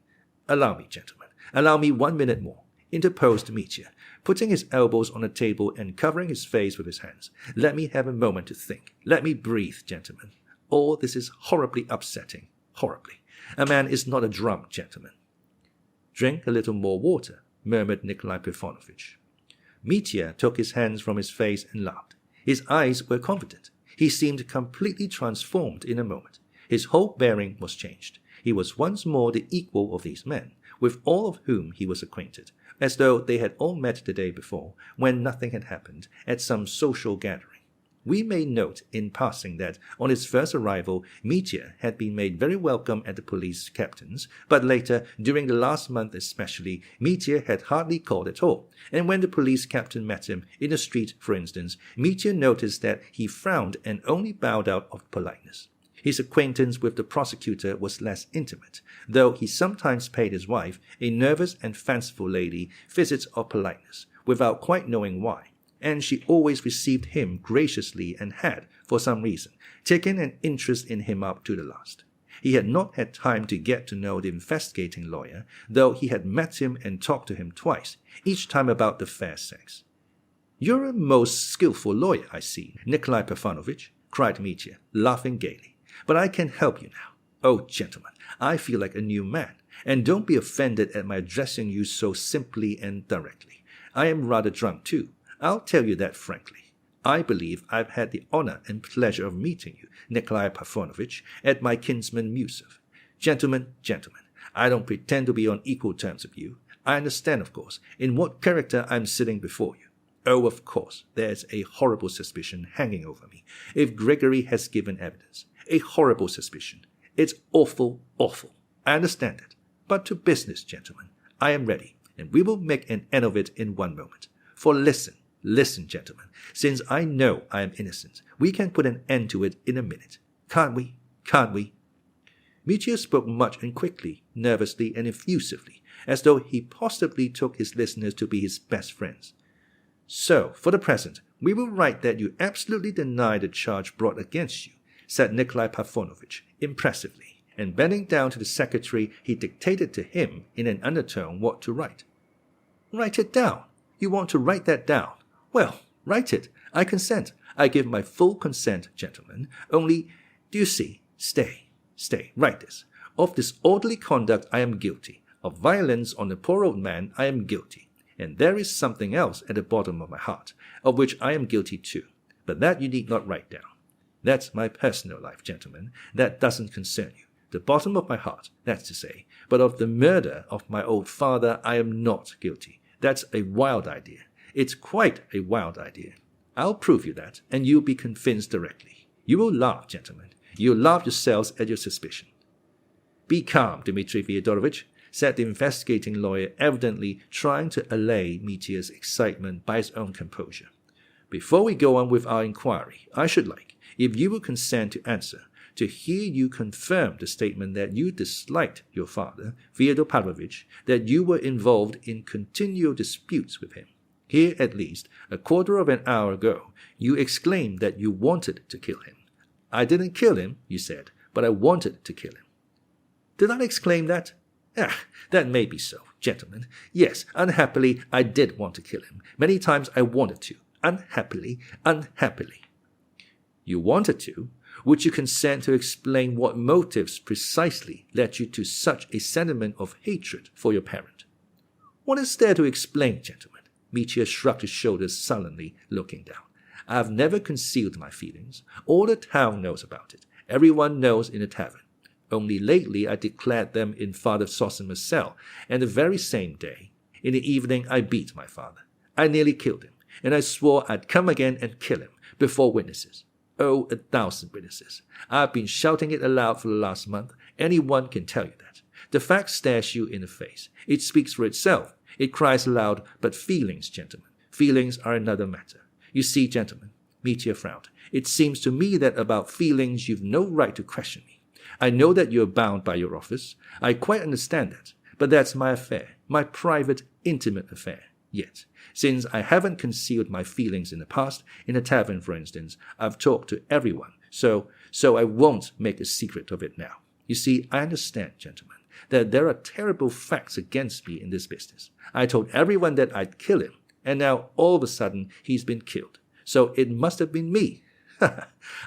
"Allow me, gentlemen. Allow me 1 minute more," interposed Mitya, putting his elbows on the table and covering his face with his hands. "Let me have a moment to think. Let me breathe, gentlemen. All this is horribly upsetting. Horribly. A man is not a drum, gentlemen." "Drink a little more water," murmured Nikolai Perhotin. Mitya took his hands from his face and laughed. His eyes were confident. He seemed completely transformed in a moment. His whole bearing was changed. He was once more the equal of these men, with all of whom he was acquainted, as though they had all met the day before, when nothing had happened, at some social gathering. We may note in passing that on his first arrival, Mitya had been made very welcome at the police captain's, but later, during the last month especially, Mitya had hardly called at all, and when the police captain met him, in the street for instance, Mitya noticed that he frowned and only bowed out of politeness. His acquaintance with the prosecutor was less intimate, though he sometimes paid his wife, a nervous and fanciful lady, visits of politeness, without quite knowing why. And she always received him graciously and had, for some reason, taken an interest in him up to the last. He had not had time to get to know the investigating lawyer, though he had met him and talked to him twice, each time about the fair sex. "You're a most skillful lawyer, I see, Nikolai Perhotin," cried Mitya, laughing gaily. "But I can help you now. Oh, gentlemen, I feel like a new man, and don't be offended at my addressing you so simply and directly. I am rather drunk too. I'll tell you that frankly. I believe I've had the honor and pleasure of meeting you, Nikolai Perhotin, at my kinsman Musov. Gentlemen, I don't pretend to be on equal terms with you. I understand, of course, in what character I'm sitting before you. Oh, of course, there's a horrible suspicion hanging over me, if Grigory has given evidence. A horrible suspicion. It's awful, awful. I understand it. But to business, gentlemen. I am ready, and we will make an end of it in 1 moment. For listen, gentlemen, since I know I am innocent, we can put an end to it in a minute. Can't we? Mitya spoke much and quickly, nervously and effusively, as though he positively took his listeners to be his best friends. "So, for the present, we will write that you absolutely deny the charge brought against you," said Nikolai Perhotin impressively, and bending down to the secretary, he dictated to him in an undertone what to write. Write it down. You want to write that down. Well, write it. I consent. I give my full consent, gentlemen. Only, do you see? Stay. Write this. Of disorderly conduct I am guilty. Of violence on the poor old man I am guilty. And there is something else at the bottom of my heart, of which I am guilty too. But that you need not write down. That's my personal life, gentlemen. That doesn't concern you. The bottom of my heart, that's to say. But of the murder of my old father I am not guilty. That's a wild idea. It's quite a wild idea. I'll prove you that, and you'll be convinced directly. You will laugh, gentlemen. You'll laugh yourselves at your suspicion. Be calm, Dmitri Fyodorovich, said the investigating lawyer, evidently trying to allay Mitya's excitement by his own composure. Before we go on with our inquiry, I should like, if you will consent to answer, to hear you confirm the statement that you disliked your father, Fyodor Pavlovich, that you were involved in continual disputes with him. Here, at least, a quarter of an hour ago, you exclaimed that you wanted to kill him. I didn't kill him, you said, but I wanted to kill him. Did I exclaim that? That may be so, gentlemen. Yes, unhappily, I did want to kill him. Many times I wanted to. Unhappily. You wanted to? Would you consent to explain what motives precisely led you to such a sentiment of hatred for your parent? What is there to explain, gentlemen? Mitya shrugged his shoulders sullenly, looking down. I have never concealed my feelings. All the town knows about it. Everyone knows in the tavern. Only lately I declared them in Father Zosima's cell, and the very same day, in the evening, I beat my father. I nearly killed him, and I swore I'd come again and kill him, before witnesses. Oh, 1,000 witnesses. I've been shouting it aloud for the last month. Anyone can tell you that. The fact stares you in the face. It speaks for itself. It cries aloud, but feelings, gentlemen, feelings are another matter. You see, gentlemen, Mitya frowned. It seems to me that about feelings you've no right to question me. I know that you're bound by your office. I quite understand that. But that's my affair, my private, intimate affair. Yet, since I haven't concealed my feelings in the past, in a tavern, for instance, I've talked to everyone, so I won't make a secret of it now. You see, I understand, gentlemen, that there are terrible facts against me in this business. I told everyone that I'd kill him, and now all of a sudden he's been killed. So it must have been me.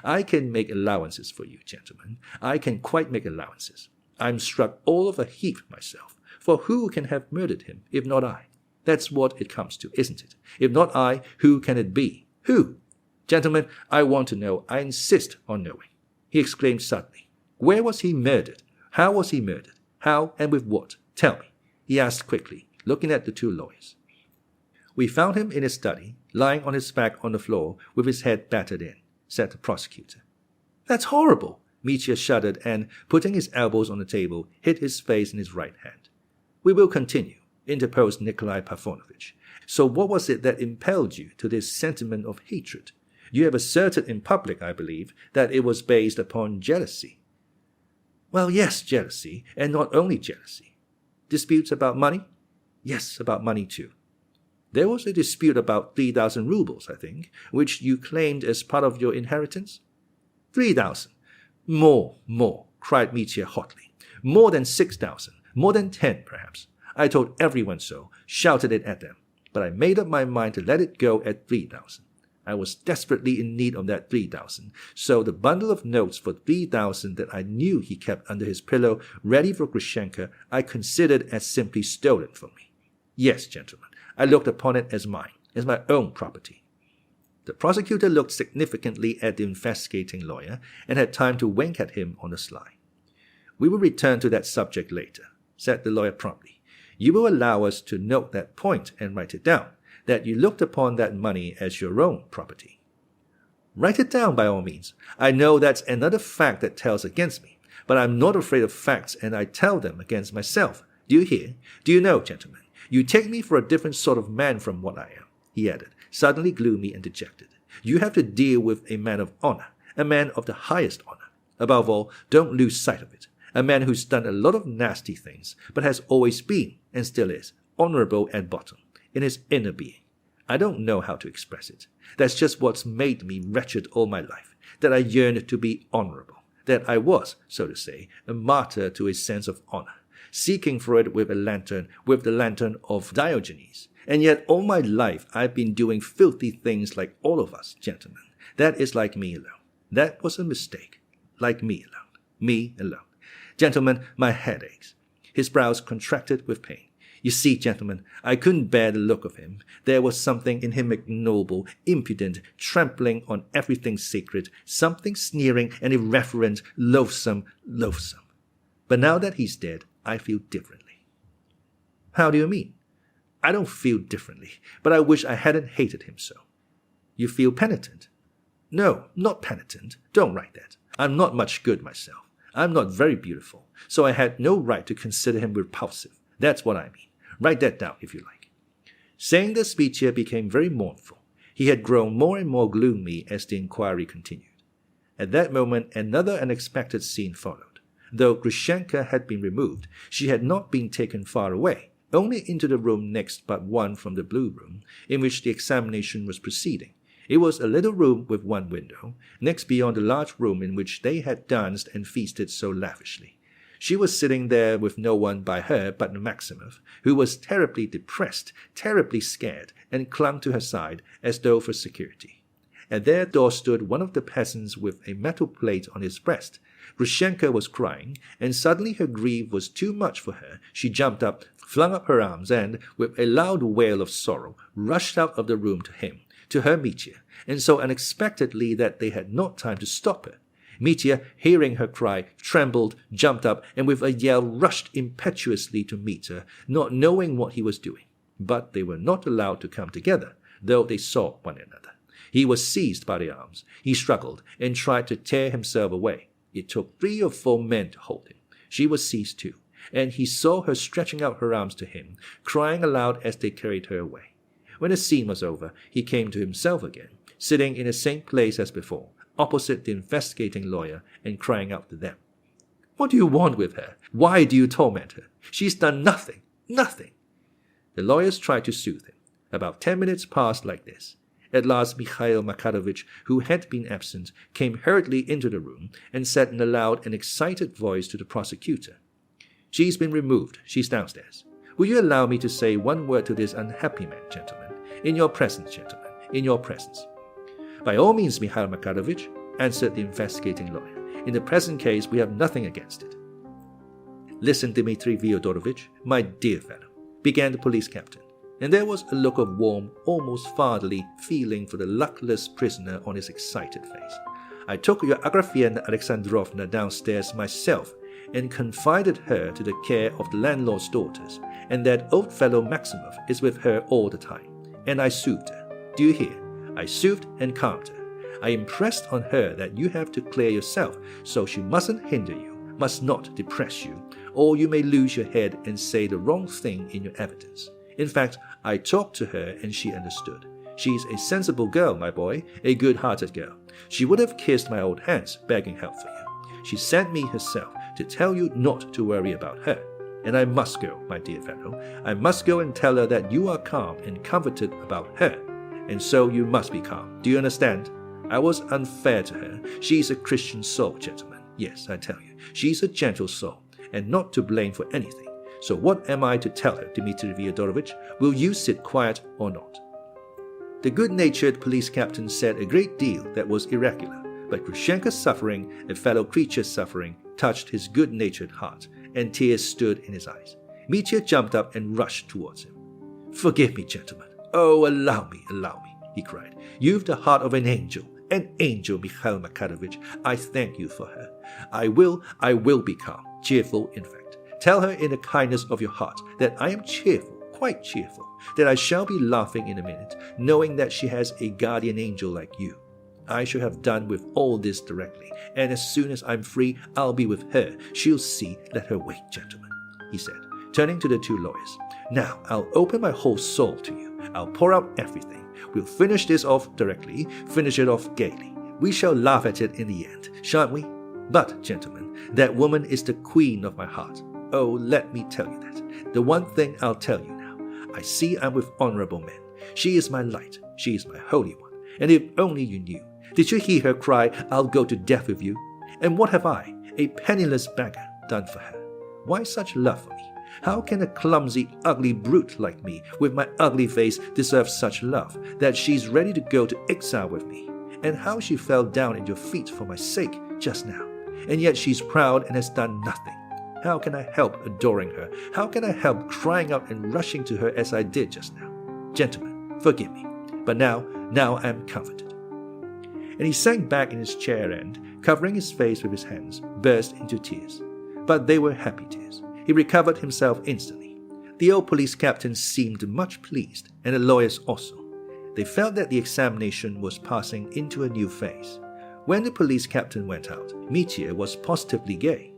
I can make allowances for you, gentlemen. I can quite make allowances. I'm struck all of a heap myself, for who can have murdered him, if not I? That's what it comes to, isn't it? If not I, who can it be? Who? Gentlemen, I want to know. I insist on knowing. He exclaimed suddenly. Where was he murdered? How was he murdered? How and with what? Tell me, he asked quickly, looking at the two lawyers. We found him in his study, lying on his back on the floor with his head battered in, said the prosecutor. That's horrible. Mitya shuddered and, putting his elbows on the table, hid his face in his right hand. We will continue, interposed Nikolai Parfenovitch. So what was it that impelled you to this sentiment of hatred? You have asserted in public, I believe, that it was based upon jealousy. Well, yes, jealousy, and not only jealousy. Disputes about money? Yes, about money too. There was a dispute about 3,000 roubles, I think, which you claimed as part of your inheritance? 3,000. More, cried Mitya hotly. More than 6,000. More than 10, perhaps. I told everyone so, shouted it at them. But I made up my mind to let it go at 3,000. I was desperately in need of that 3,000, so the bundle of notes for 3,000 that I knew he kept under his pillow, ready for Grushenka, I considered as simply stolen from me. Yes, gentlemen, I looked upon it as mine, as my own property. The prosecutor looked significantly at the investigating lawyer and had time to wink at him on the sly. We will return to that subject later, said the lawyer promptly. You will allow us to note that point and write it down, that you looked upon that money as your own property. Write it down by all means. I know that's another fact that tells against me, but I'm not afraid of facts and I tell them against myself. Do you hear? Do you know, gentlemen? You take me for a different sort of man from what I am, he added, suddenly gloomy and dejected. You have to deal with a man of honor, a man of the highest honor. Above all, don't lose sight of it. A man who's done a lot of nasty things, but has always been, and still is, honorable at bottom, in his inner being. I don't know how to express it. That's just what's made me wretched all my life, that I yearned to be honorable, that I was, so to say, a martyr to a sense of honor, seeking for it with the lantern of Diogenes, And yet all my life I've been doing filthy things like all of us, gentlemen. That is like me alone. That was a mistake. Like me alone. Me alone. Gentlemen, my head aches." His brows contracted with pain. "You see, gentlemen, I couldn't bear the look of him. There was something in him ignoble, impudent, trampling on everything sacred, something sneering and irreverent, loathsome. But now that he's dead, I feel differently." "How do you mean?" "I don't feel differently, but I wish I hadn't hated him so." "You feel penitent?" "No, not penitent. Don't write that. I'm not much good myself. I'm not very beautiful, so I had no right to consider him repulsive. That's what I mean. Write that down if you like." Saying this, Mitya became very mournful. He had grown more and more gloomy as the inquiry continued. At that moment, another unexpected scene followed. Though Grushenka had been removed, she had not been taken far away, only into the room next but one from the blue room, in which the examination was proceeding. It was a little room with one window, next beyond the large room in which they had danced and feasted so lavishly. She was sitting there with no one by her but Maximov, who was terribly depressed, terribly scared, and clung to her side as though for security. At their door stood one of the peasants with a metal plate on his breast. Grushenka was crying, and suddenly her grief was too much for her. She jumped up, flung up her arms, and, with a loud wail of sorrow, rushed out of the room to him, to her Mitya, and so unexpectedly that they had not time to stop her. Mitya, hearing her cry, trembled, jumped up, and with a yell rushed impetuously to meet her, not knowing what he was doing. But they were not allowed to come together, though they saw one another. He was seized by the arms. He struggled and tried to tear himself away. It took 3 or 4 men to hold him. She was seized too, and he saw her stretching out her arms to him, crying aloud as they carried her away. When the scene was over, he came to himself again, sitting in the same place as before, opposite the investigating lawyer, and crying out to them. "What do you want with her? Why do you torment her? She's done nothing. The lawyers tried to soothe him. About 10 minutes passed like this. At last Mikhail Makarovich, who had been absent, came hurriedly into the room and said in a loud and excited voice to the prosecutor, "She's been removed. She's downstairs. Will you allow me to say one word to this unhappy man, gentlemen? In your presence, gentlemen, in your presence." "By all means, Mikhail Makarovich," answered the investigating lawyer. "In the present case, we have nothing against it." "Listen, Dmitri Fyodorovich, my dear fellow," began the police captain, and there was a look of warm, almost fatherly feeling for the luckless prisoner on his excited face. "I took your Agrafena Alexandrovna downstairs myself and confided her to the care of the landlord's daughters, and that old fellow Maximov is with her all the time. And I soothed her. Do you hear? I soothed and calmed her. I impressed on her that you have to clear yourself, so she mustn't hinder you, must not depress you, or you may lose your head and say the wrong thing in your evidence. In fact, I talked to her and she understood. She's a sensible girl, my boy, a good-hearted girl. She would have kissed my old hands, begging help for you. She sent me herself to tell you not to worry about her. And I must go, my dear fellow. I must go and tell her that you are calm and comforted about her. And so you must be calm. Do you understand? I was unfair to her. She's a Christian soul, gentlemen. Yes, I tell you, she's a gentle soul, and not to blame for anything. So what am I to tell her, Dmitri Fyodorovich? Will you sit quiet or not?" The good-natured police captain said a great deal that was irregular, but Grushenka's suffering, a fellow creature's suffering, touched his good-natured heart, and tears stood in his eyes. Mitya jumped up and rushed towards him. "Forgive me, gentlemen. Oh, allow me, he cried. "You've the heart of an angel, Mikhail Makarovich. I thank you for her. I will be calm, cheerful, in fact. Tell her in the kindness of your heart that I am cheerful, quite cheerful, that I shall be laughing in a minute, knowing that she has a guardian angel like you. I shall have done with all this directly, and as soon as I'm free, I'll be with her. She'll see. Let her wait, gentlemen," he said, turning to the 2 lawyers. "Now, I'll open my whole soul to you. I'll pour out everything. We'll finish this off directly, finish it off gaily. We shall laugh at it in the end, shan't we? But, gentlemen, that woman is the queen of my heart. Oh, let me tell you that. The one thing I'll tell you now. I see I'm with honorable men. She is my light. She is my holy one. And if only you knew. Did you hear her cry, 'I'll go to death with you'? And what have I, a penniless beggar, done for her? Why such love for me? How can a clumsy, ugly brute like me, with my ugly face, deserve such love, that she's ready to go to exile with me? And how she fell down at your feet for my sake just now, and yet she's proud and has done nothing. How can I help adoring her? How can I help crying out and rushing to her as I did just now? Gentlemen, forgive me, but now I am comforted. And he sank back in his chair and, covering his face with his hands, burst into tears. But they were happy tears. He recovered himself instantly. The old police captain seemed much pleased, and the lawyers also. They felt that the examination was passing into a new phase. When the police captain went out, Mitya was positively gay.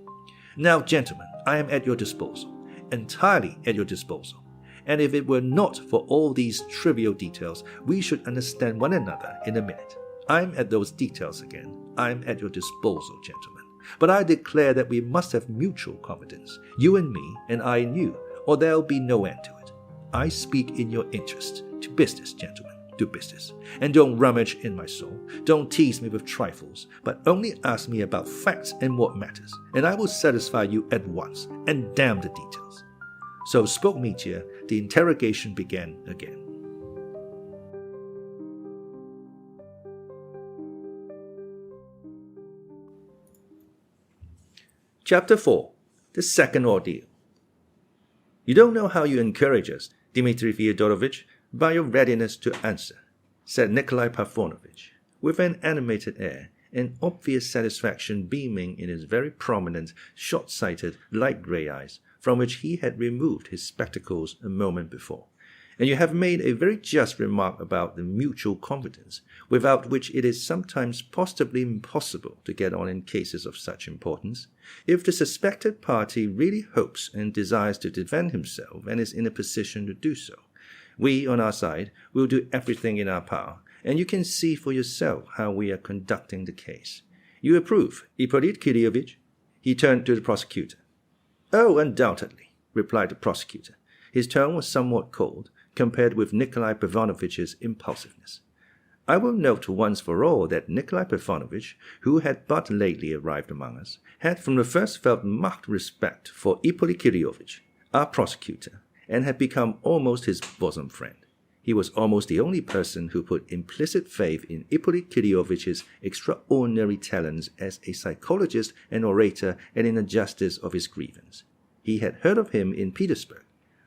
Now, gentlemen, I am at your disposal, entirely at your disposal. And if it were not for all these trivial details, we should understand one another in a minute. I'm at those details again. I'm at your disposal, gentlemen. But I declare that we must have mutual confidence, you and me, and I in you, or there'll be no end to it. I speak in your interest. To business, gentlemen, to business. And don't rummage in my soul. Don't tease me with trifles, but only ask me about facts and what matters, and I will satisfy you at once, and damn the details. So spoke Mitya. The interrogation began again. Chapter 4. The Second Ordeal. You don't know how you encourage us, Dmitri Fyodorovich, by your readiness to answer, said Nikolai Parfenovich, with an animated air, and obvious satisfaction beaming in his very prominent, short-sighted, light grey eyes, from which he had removed his spectacles a moment before. And you have made a very just remark about the mutual confidence, without which it is sometimes positively impossible to get on in cases of such importance. If the suspected party really hopes and desires to defend himself and is in a position to do so, we, on our side, will do everything in our power, and you can see for yourself how we are conducting the case. You approve, Ippolit Kiryovich? He turned to the prosecutor. Oh, undoubtedly, replied the prosecutor. His tone was somewhat cold, compared with Nikolai Parfenovich's impulsiveness. I will note once for all that Nikolai Parfenovich, who had but lately arrived among us, had from the first felt marked respect for Ippolit Kiryovich, our prosecutor, and had become almost his bosom friend. He was almost the only person who put implicit faith in Ippolit Kiryovich's extraordinary talents as a psychologist and orator and in the justice of his grievance. He had heard of him in Petersburg.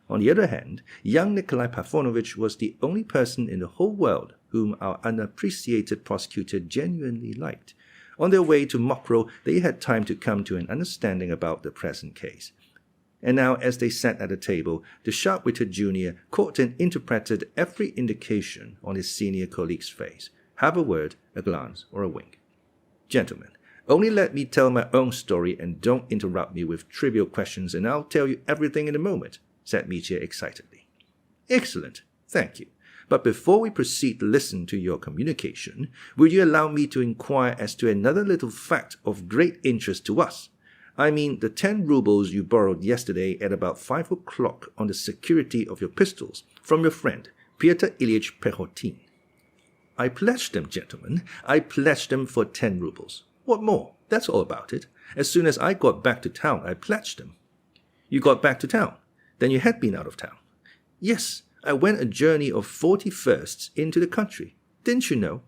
On the other hand, young Nikolai Parfenovich was the only person in the whole world whom our unappreciated prosecutor genuinely liked. On their way to Mokrow, they had time to come to an understanding about the present case. And now, as they sat at the table, the sharp-witted junior caught and interpreted every indication on his senior colleague's face, have a word, a glance, or a wink. Gentlemen, only let me tell my own story and don't interrupt me with trivial questions, and I'll tell you everything in a moment, said Mitya excitedly. Excellent, thank you. But before we proceed to listen to your communication, will you allow me to inquire as to another little fact of great interest to us? I mean the 10 roubles you borrowed yesterday at about 5 o'clock on the security of your pistols from your friend, Pyotr Ilyich Perhotin. I pledged them, gentlemen. I pledged them for 10 roubles. What more? That's all about it. As soon as I got back to town, I pledged them. You got back to town? Then you had been out of town. Yes, I went a journey of 40 versts into the country. Didn't you know?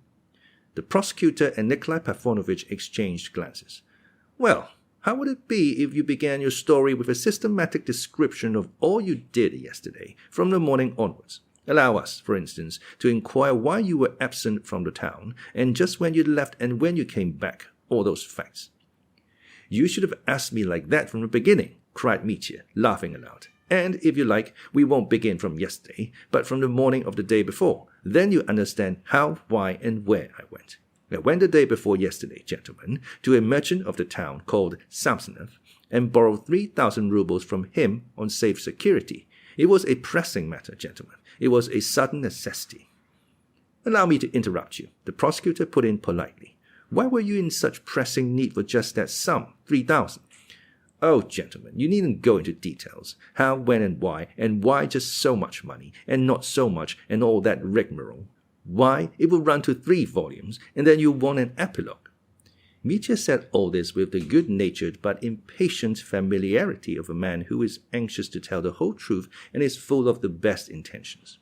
The prosecutor and Nikolai Parfenovich exchanged glances. Well, how would it be if you began your story with a systematic description of all you did yesterday, from the morning onwards? Allow us, for instance, to inquire why you were absent from the town, and just when you left and when you came back, all those facts. You should have asked me like that from the beginning, cried Mitya, laughing aloud. And, if you like, we won't begin from yesterday, but from the morning of the day before. Then you understand how, why, and where I went. I went the day before yesterday, gentlemen, to a merchant of the town called Samsonov, and borrowed 3,000 roubles from him on safe security. It was a pressing matter, gentlemen. It was a sudden necessity. Allow me to interrupt you, the prosecutor put in politely. Why were you in such pressing need for just that sum, 3,000? Oh, gentlemen, you needn't go into details. How, when, and why just so much money, and not so much, and all that rigmarole. Why, it will run to 3 volumes, and then you want an epilogue. Mitya said all this with the good-natured but impatient familiarity of a man who is anxious to tell the whole truth and is full of the best intentions.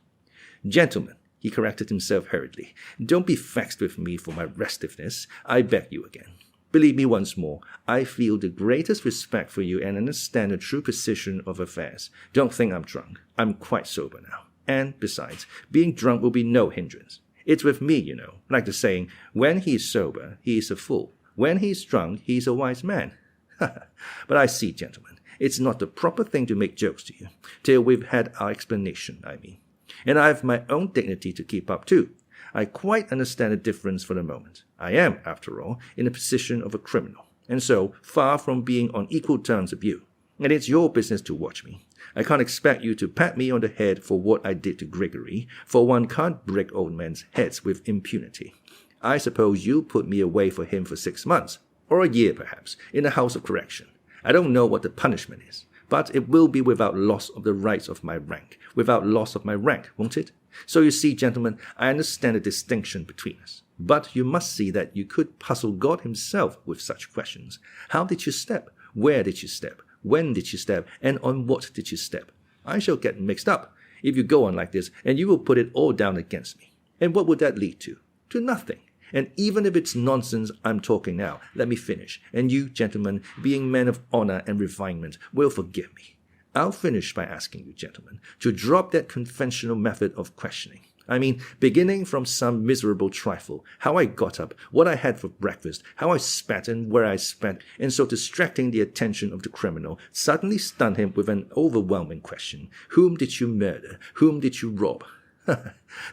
Gentlemen, he corrected himself hurriedly, don't be vexed with me for my restiveness, I beg you again. Believe me once more, I feel the greatest respect for you and understand the true position of affairs. Don't think I'm drunk. I'm quite sober now. And besides, being drunk will be no hindrance. It's with me, you know, like the saying, when he is sober, he is a fool. When he is drunk, he is a wise man. But I see, gentlemen, it's not the proper thing to make jokes to you, till we've had our explanation, I mean. And I have my own dignity to keep up too. I quite understand the difference for the moment. I am, after all, in the position of a criminal, and so far from being on equal terms with you. And it's your business to watch me. I can't expect you to pat me on the head for what I did to Grigory, for one can't break old men's heads with impunity. I suppose you'll put me away for him for 6 months, or a year perhaps, in the House of Correction. I don't know what the punishment is, but it will be without loss of the rights of my rank, without loss of my rank, won't it? So you see, gentlemen, I understand the distinction between us. But you must see that you could puzzle God himself with such questions. How did you step? Where did you step? When did you step? And on what did you step? I shall get mixed up if you go on like this, and you will put it all down against me. And what would that lead to? To nothing. And even if it's nonsense I'm talking now, let me finish. And you, gentlemen, being men of honor and refinement, will forgive me. I'll finish by asking you, gentlemen, to drop that conventional method of questioning. I mean, beginning from some miserable trifle, how I got up, what I had for breakfast, how I spat and where I spat, and so distracting the attention of the criminal, suddenly stun him with an overwhelming question. Whom did you murder? Whom did you rob?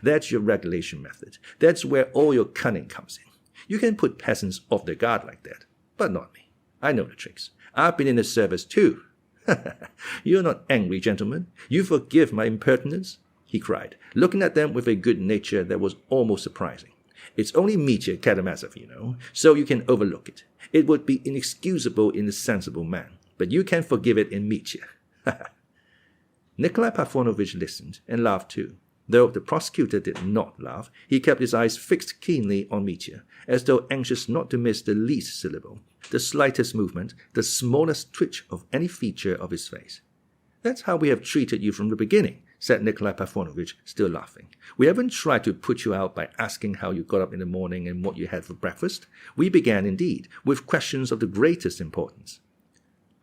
That's your regulation method. That's where all your cunning comes in. You can put peasants off their guard like that, but not me. I know the tricks. I've been in the service too. You're not angry, gentlemen. You forgive my impertinence? He cried, looking at them with a good nature that was almost surprising. It's only Mitya Karamazov, you know, so you can overlook it. It would be inexcusable in a sensible man, but you can forgive it in Mitya. Nikolai Parfenovitch listened and laughed too. Though the prosecutor did not laugh, he kept his eyes fixed keenly on Mitya, as though anxious not to miss the least syllable, the slightest movement, the smallest twitch of any feature of his face. That's how we have treated you from the beginning, said Nikolai Parfenovitch, still laughing. We haven't tried to put you out by asking how you got up in the morning and what you had for breakfast. We began, indeed, with questions of the greatest importance.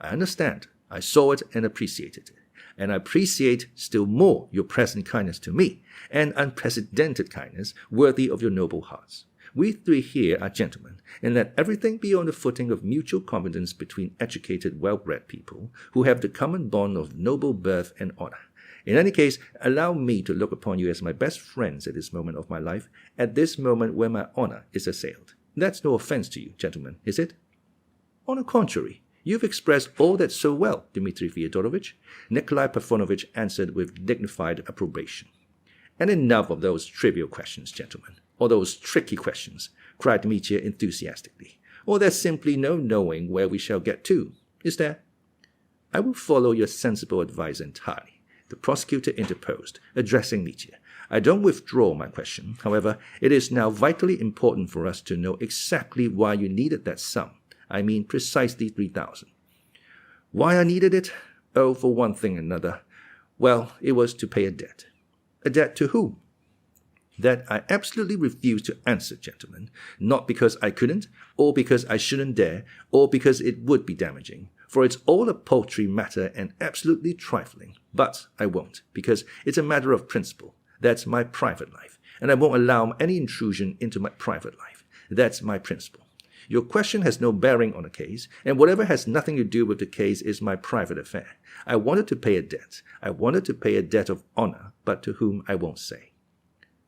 I understand. I saw it and appreciated it. And I appreciate still more your present kindness to me, an unprecedented kindness worthy of your noble hearts. We three here are gentlemen, and let everything be on the footing of mutual confidence between educated, well-bred people who have the common bond of noble birth and honor. In any case, allow me to look upon you as my best friends at this moment of my life, at this moment where my honor is assailed. That's no offense to you, gentlemen, is it? On the contrary, you've expressed all that so well, Dmitri Fyodorovitch, Nikolai Parfenovitch answered with dignified approbation. And enough of those trivial questions, gentlemen, or those tricky questions, cried Mitya enthusiastically. Or there's simply no knowing where we shall get to, is there? I will follow your sensible advice entirely, the prosecutor interposed, addressing Mitya. I don't withdraw my question. However, it is now vitally important for us to know exactly why you needed that sum. I mean precisely 3,000. Why I needed it? Oh, for one thing and another. Well, it was to pay a debt. A debt to whom? That I absolutely refuse to answer, gentlemen, not because I couldn't, or because I shouldn't dare, or because it would be damaging, for it's all a paltry matter and absolutely trifling. But I won't, because it's a matter of principle. That's my private life, and I won't allow any intrusion into my private life. That's my principle. Your question has no bearing on the case, and whatever has nothing to do with the case is my private affair. I wanted to pay a debt. I wanted to pay a debt of honor, but to whom I won't say.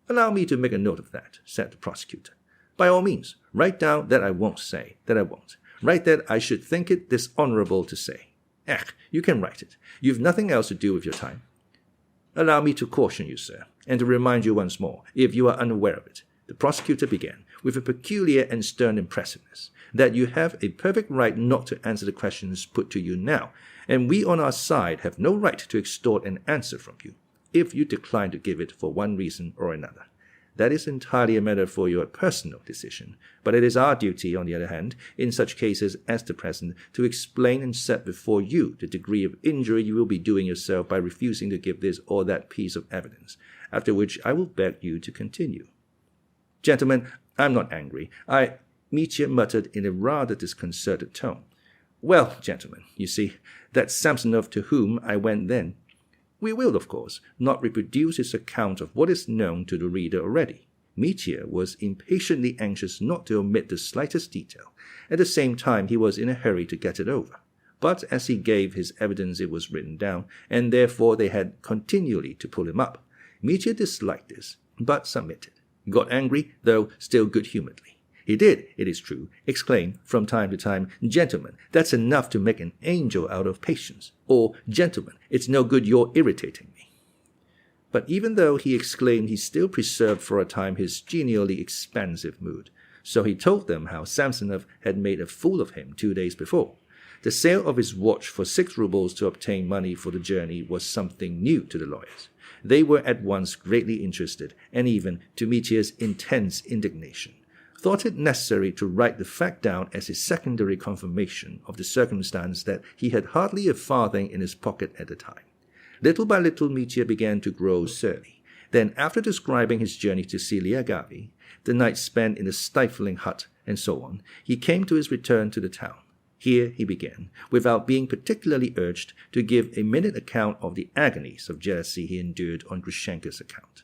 Allow me to make a note of that, said the prosecutor. By all means, write down that I won't say, that I won't. Write that I should think it dishonorable to say. You can write it. You've nothing else to do with your time. Allow me to caution you, sir, and to remind you once more, if you are unaware of it, the prosecutor began, with a peculiar and stern impressiveness, that you have a perfect right not to answer the questions put to you now, and we on our side have no right to extort an answer from you, if you decline to give it for one reason or another. that is entirely a matter for your personal decision. But it is our duty, on the other hand, in such cases as the present, to explain and set before you the degree of injury you will be doing yourself by refusing to give this or that piece of evidence, after which I will beg you to continue. Gentlemen, I'm not angry. Mitya muttered in a rather disconcerted tone. Well, gentlemen, you see, that Samsonov to whom I went then. We will, of course, not reproduce his account of what is known to the reader already. Mitya was impatiently anxious not to omit the slightest detail. At the same time, he was in a hurry to get it over. But as he gave his evidence, it was written down, and therefore they had continually to pull him up. Mitya disliked this, but submitted. Got angry, though still good-humoredly. He did, it is true, exclaim from time to time, "Gentlemen, that's enough to make an angel out of patience," or "Gentlemen, it's no good you're irritating me." But even though he exclaimed, he still preserved for a time his genially expansive mood. So he told them how Samsonov had made a fool of him 2 days before. The sale of his watch for 6 roubles to obtain money for the journey was something new to the lawyers. They were at once greatly interested, and even, to Mitya's intense indignation, thought it necessary to write the fact down as a secondary confirmation of the circumstance that he had hardly a farthing in his pocket at the time. Little by little Mitya began to grow surly. Then, after describing his journey to Syliagavi, the night spent in a stifling hut, and so on, he came to his return to the town. Here he began, without being particularly urged, to give a minute account of the agonies of jealousy he endured on Grushenka's account.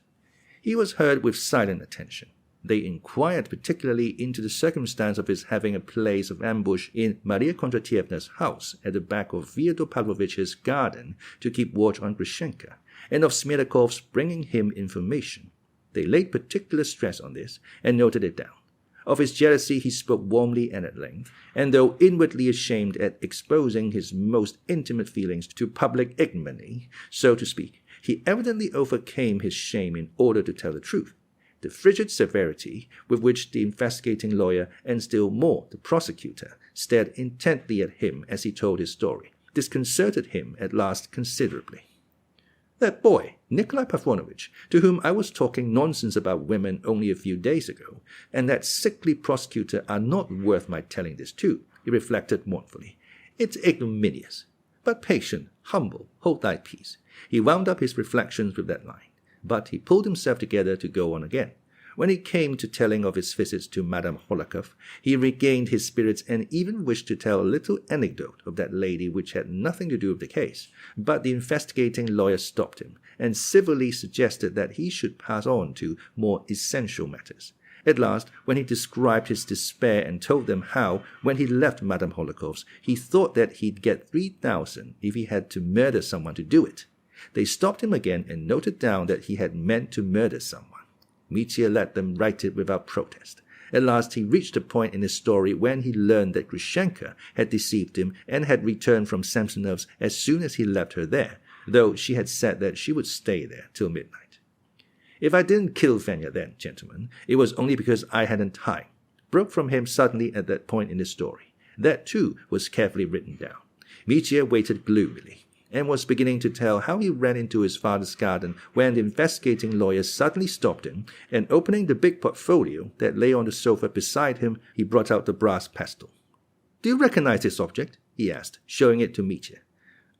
He was heard with silent attention. They inquired particularly into the circumstance of his having a place of ambush in Maria Kondratievna's house at the back of Fyodor Pavlovich's garden to keep watch on Grushenka, and of Smerdakov's bringing him information. They laid particular stress on this, and noted it down. Of his jealousy he spoke warmly and at length, and though inwardly ashamed at exposing his most intimate feelings to public ignominy, so to speak, he evidently overcame his shame in order to tell the truth. The frigid severity with which the investigating lawyer, and still more the prosecutor, stared intently at him as he told his story, disconcerted him at last considerably. That boy, Nikolai Parfenovitch, to whom I was talking nonsense about women only a few days ago, and that sickly prosecutor are not worth my telling this to, he reflected mournfully. It's ignominious. But patient, humble, hold thy peace. He wound up his reflections with that line. But he pulled himself together to go on again. When it came to telling of his visits to Madame Hohlakov, he regained his spirits and even wished to tell a little anecdote of that lady which had nothing to do with the case. But the investigating lawyer stopped him, and civilly suggested that he should pass on to more essential matters. At last, when he described his despair and told them how, when he left Madame Hohlakov's, he thought that he'd get 3,000 if he had to murder someone to do it, they stopped him again and noted down that he had meant to murder someone. Mitya let them write it without protest. At last he reached a point in his story when he learned that Grushenka had deceived him and had returned from Samsonov's as soon as he left her there, though she had said that she would stay there till midnight. If I didn't kill Fenya then, gentlemen, it was only because I hadn't time, broke from him suddenly at that point in his story. That, too, was carefully written down. Mitya waited gloomily, and was beginning to tell how he ran into his father's garden when the investigating lawyer suddenly stopped him, and opening the big portfolio that lay on the sofa beside him, he brought out the brass pestle. "Do you recognize this object?" he asked, showing it to Mitya.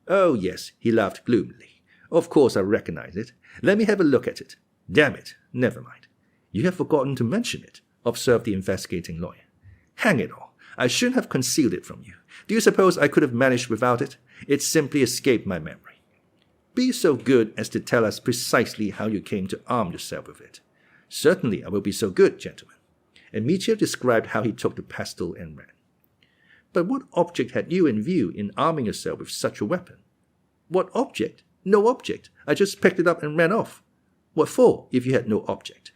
"Oh, yes," he laughed gloomily. "Of course I recognize it. Let me have a look at it. Damn it, never mind." "You have forgotten to mention it," observed the investigating lawyer. "Hang it all, I shouldn't have concealed it from you. Do you suppose I could have managed without it? It simply escaped my memory." "Be so good as to tell us precisely how you came to arm yourself with it." "Certainly I will be so good, gentlemen." And Mitya described how he took the pestle and ran. "But what object had you in view in arming yourself with such a weapon?" "What object? No object. I just picked it up and ran off." "What for, if you had no object?"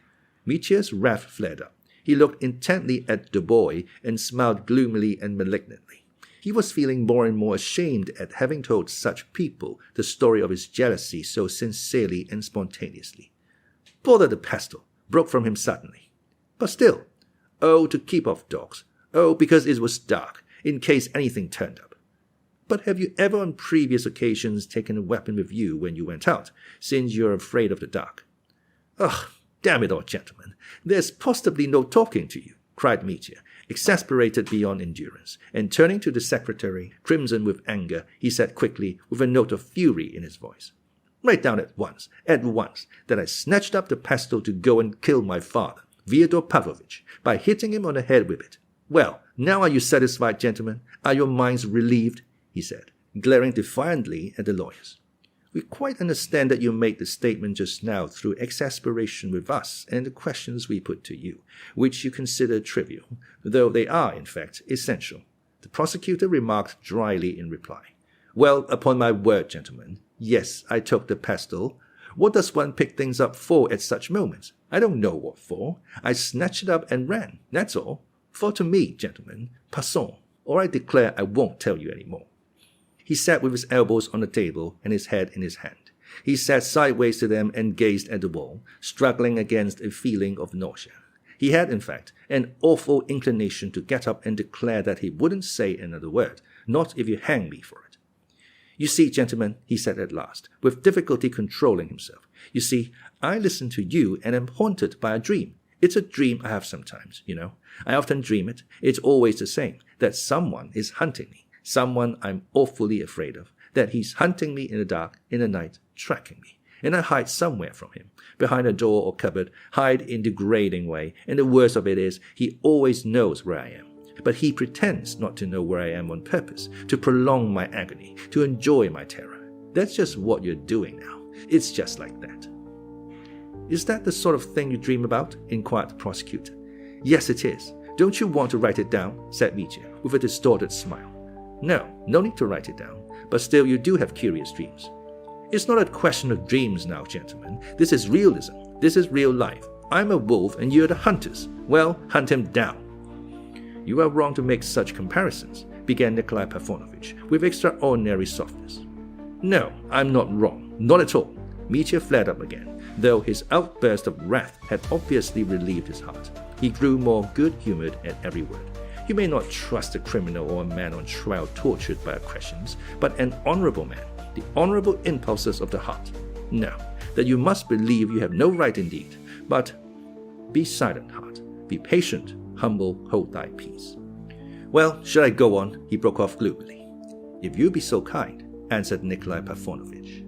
Mitya's wrath flared up. He looked intently at the boy and smiled gloomily and malignantly. He was feeling more and more ashamed at having told such people the story of his jealousy so sincerely and spontaneously. "Bother the pestle," broke from him suddenly. "But still." "Oh, to keep off dogs. Oh, because it was dark, in case anything turned up." "But have you ever on previous occasions taken a weapon with you when you went out, since you're afraid of the dark?" "Ugh, Damn it all, gentlemen, there's possibly no talking to you, cried Mitya, exasperated beyond endurance, and turning to the secretary, crimson with anger, he said quickly, with a note of fury in his voice, "Write down at once, that I snatched up the pestle to go and kill my father, Fyodor Pavlovich, by hitting him on the head with it. Well, now are you satisfied, gentlemen? Are your minds relieved?" he said, glaring defiantly at the lawyers. "We quite understand that you made the statement just now through exasperation with us and the questions we put to you, which you consider trivial, though they are, in fact, essential," the prosecutor remarked dryly in reply. "Well, upon my word, gentlemen, yes, I took the pestle. What does one pick things up for at such moments? I don't know what for. I snatched it up and ran, that's all. For to me, gentlemen, passons, or I declare I won't tell you any more." He sat with his elbows on the table and his head in his hand. He sat sideways to them and gazed at the wall, struggling against a feeling of nausea. He had, in fact, an awful inclination to get up and declare that he wouldn't say another word, not if you hang me for it. "You see, gentlemen," he said at last, with difficulty controlling himself, "you see, I listen to you and am haunted by a dream. It's a dream I have sometimes, you know. I often dream it. It's always the same, that someone is hunting me. Someone I'm awfully afraid of, that he's hunting me in the dark, in the night, tracking me. And I hide somewhere from him, behind a door or cupboard, hide in degrading way, and the worst of it is, he always knows where I am. But he pretends not to know where I am on purpose, to prolong my agony, to enjoy my terror. That's just what you're doing now. It's just like that." "Is that the sort of thing you dream about?" inquired the prosecutor. "Yes, it is. Don't you want to write it down?" said Mitya, with a distorted smile. No need to write it down, but still you do have curious dreams." "It's not a question of dreams now, gentlemen. This is realism. This is real life. I'm a wolf and you're the hunters. Well, hunt him down." "You are wrong to make such comparisons," began Nikolai Parfenovitch, with extraordinary softness. "No, I'm not wrong. Not at all." Mitya flared up again, though his outburst of wrath had obviously relieved his heart. He grew more good-humored at every word. "You may not trust a criminal or a man on trial tortured by questions, but an honorable man, the honorable impulses of the heart. No, that you must believe you have no right indeed, but be silent, heart, be patient, humble, hold thy peace." "Well, should I go on?" he broke off gloomily. "If you be so kind," answered Nikolai Parfenovitch.